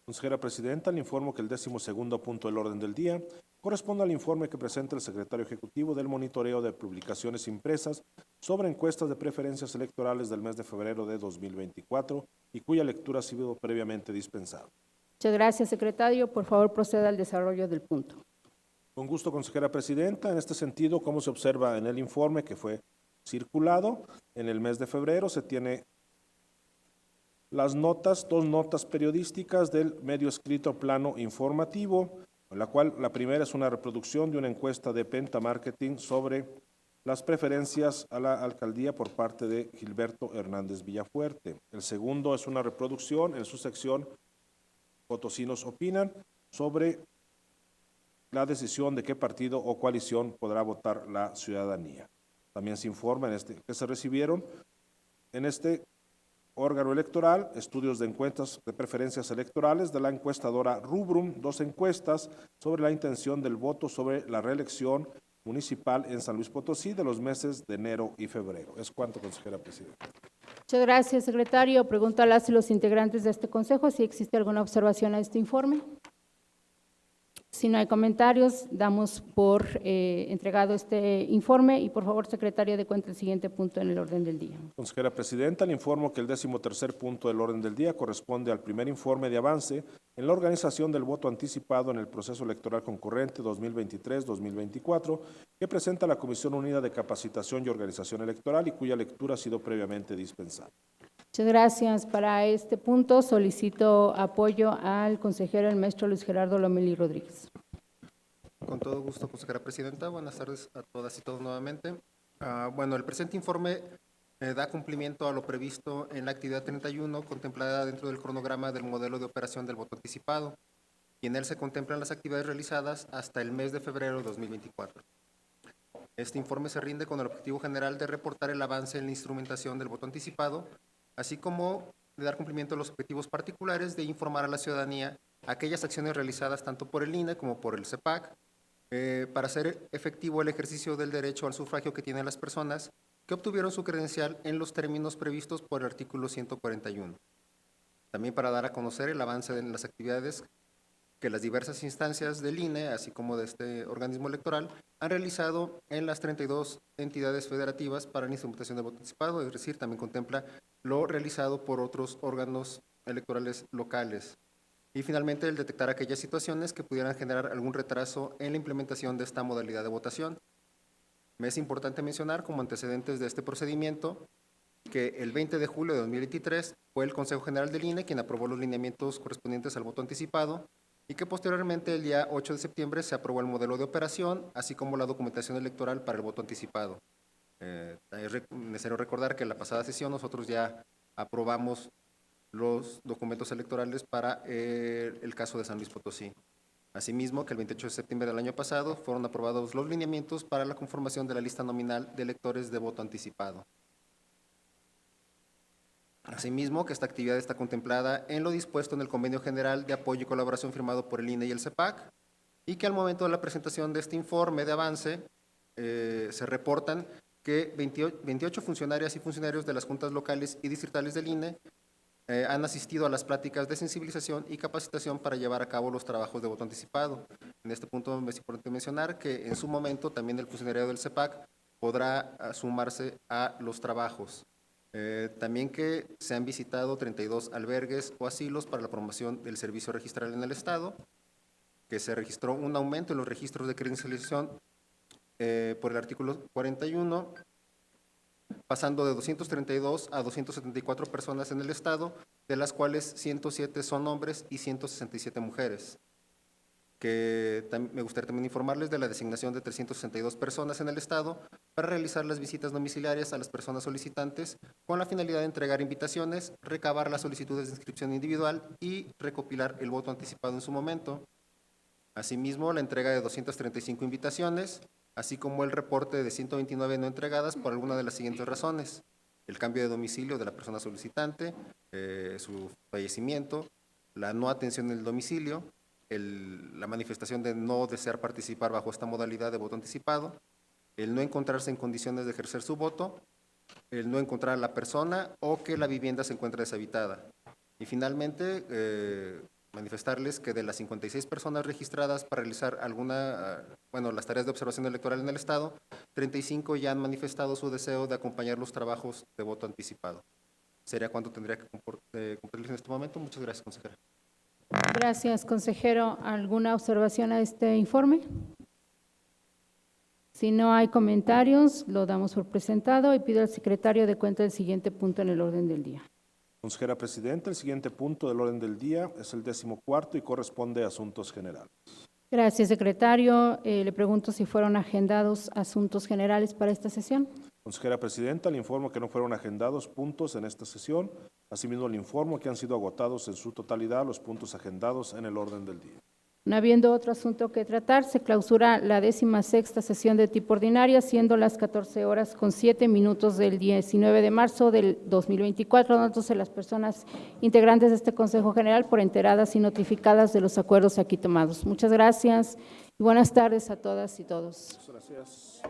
Consejera Presidenta, le informo que el 12º punto del orden del día corresponde al informe que presenta el Secretario Ejecutivo del monitoreo de publicaciones impresas sobre encuestas de preferencias electorales del mes de febrero de 2024 y cuya lectura ha sido previamente dispensada. Muchas gracias, secretario. Por favor, proceda al desarrollo del punto. Con gusto, consejera presidenta. En este sentido, como se observa en el informe que fue circulado en el mes de febrero, se tiene las notas, 2 notas periodísticas del medio escrito Plano Informativo, en la cual la primera es una reproducción de una encuesta de Pentamarketing sobre las preferencias a la alcaldía por parte de Gilberto Hernández Villafuerte. El segundo es una reproducción en su sección Potosinos Opinan sobre la decisión de qué partido o coalición podrá votar la ciudadanía. También se informa que se recibieron en este órgano electoral estudios de encuestas de preferencias electorales de la encuestadora Rubrum, 2 encuestas sobre la intención del voto sobre la reelección municipal en San Luis Potosí de los meses de enero y febrero. Es cuanto, consejera presidenta. Muchas gracias, secretario. Pregunto a las y los integrantes de este consejo si existe alguna observación a este informe. Si no hay comentarios, damos por entregado este informe y, por favor, secretario, dé cuenta el siguiente punto en el orden del día. Consejera presidenta, le informo que el 13º punto del orden del día corresponde al primer informe de avance en la organización del voto anticipado en el proceso electoral concurrente 2023-2024 que presenta la Comisión Unida de Capacitación y Organización Electoral y cuya lectura ha sido previamente dispensada. Muchas gracias. Para este punto solicito apoyo al consejero, el maestro Luis Gerardo Lomelí Rodríguez. Con todo gusto, consejera presidenta. Buenas tardes a todas y todos nuevamente. Bueno, el presente informe da cumplimiento a lo previsto en la actividad 31 contemplada dentro del cronograma del modelo de operación del voto anticipado, y en él se contemplan las actividades realizadas hasta el mes de febrero de 2024. Este informe se rinde con el objetivo general de reportar el avance en la instrumentación del voto anticipado, así como de dar cumplimiento a los objetivos particulares de informar a la ciudadanía aquellas acciones realizadas tanto por el INE como por el CEPAC para hacer efectivo el ejercicio del derecho al sufragio que tienen las personas que obtuvieron su credencial en los términos previstos por el artículo 141. También para dar a conocer el avance en las actividades que las diversas instancias del INE, así como de este organismo electoral, han realizado en las 32 entidades federativas para la instrumentación de voto anticipado, es decir, también contempla lo realizado por otros órganos electorales locales. Y finalmente, el detectar aquellas situaciones que pudieran generar algún retraso en la implementación de esta modalidad de votación. Me es importante mencionar como antecedentes de este procedimiento que el 20 de julio de 2023 fue el Consejo General del INE quien aprobó los lineamientos correspondientes al voto anticipado y que posteriormente el día 8 de septiembre se aprobó el modelo de operación, así como la documentación electoral para el voto anticipado. Es necesario recordar que en la pasada sesión nosotros ya aprobamos los documentos electorales para el caso de San Luis Potosí. Asimismo, que el 28 de septiembre del año pasado fueron aprobados los lineamientos para la conformación de la lista nominal de electores de voto anticipado. Asimismo, que esta actividad está contemplada en lo dispuesto en el Convenio General de Apoyo y Colaboración firmado por el INE y el CEPAC, y que al momento de la presentación de este informe de avance se reportan que 28 funcionarias y funcionarios de las juntas locales y distritales del INE han asistido a las pláticas de sensibilización y capacitación para llevar a cabo los trabajos de voto anticipado. En este punto es importante mencionar que en su momento también el funcionariado del CEPAC podrá sumarse a los trabajos. También que se han visitado 32 albergues o asilos para la promoción del servicio registral en el Estado, que se registró un aumento en los registros de credencialización por el artículo 41, pasando de 232 a 274 personas en el Estado, de las cuales 107 son hombres y 167 mujeres. Que me gustaría también informarles de la designación de 362 personas en el Estado para realizar las visitas domiciliarias a las personas solicitantes con la finalidad de entregar invitaciones, recabar las solicitudes de inscripción individual y recopilar el voto anticipado en su momento. Asimismo, la entrega de 235 invitaciones, así como el reporte de 129 no entregadas por alguna de las siguientes razones: el cambio de domicilio de la persona solicitante, su fallecimiento, la no atención en el domicilio, la manifestación de no desear participar bajo esta modalidad de voto anticipado, el no encontrarse en condiciones de ejercer su voto, el no encontrar a la persona o que la vivienda se encuentra deshabitada. Y finalmente, manifestarles que de las 56 personas registradas para realizar las tareas de observación electoral en el Estado, 35 ya han manifestado su deseo de acompañar los trabajos de voto anticipado. Sería cuanto tendría que cumplirles en este momento. Muchas gracias, consejera. Gracias, consejero. ¿Alguna observación a este informe? Si no hay comentarios, lo damos por presentado y pido al secretario de cuenta el siguiente punto en el orden del día. Consejera presidenta, el siguiente punto del orden del día es el 14º y corresponde a asuntos generales. Gracias, secretario. Le pregunto si fueron agendados asuntos generales para esta sesión. Consejera presidenta, le informo que no fueron agendados puntos en esta sesión. Asimismo, le informo que han sido agotados en su totalidad los puntos agendados en el orden del día. No habiendo otro asunto que tratar, se clausura la 16ª sesión de tipo ordinaria, siendo las 14:07 del 19 de marzo del 2024, dándose las personas integrantes de este Consejo General por enteradas y notificadas de los acuerdos aquí tomados. Muchas gracias y buenas tardes a todas y todos. Muchas gracias.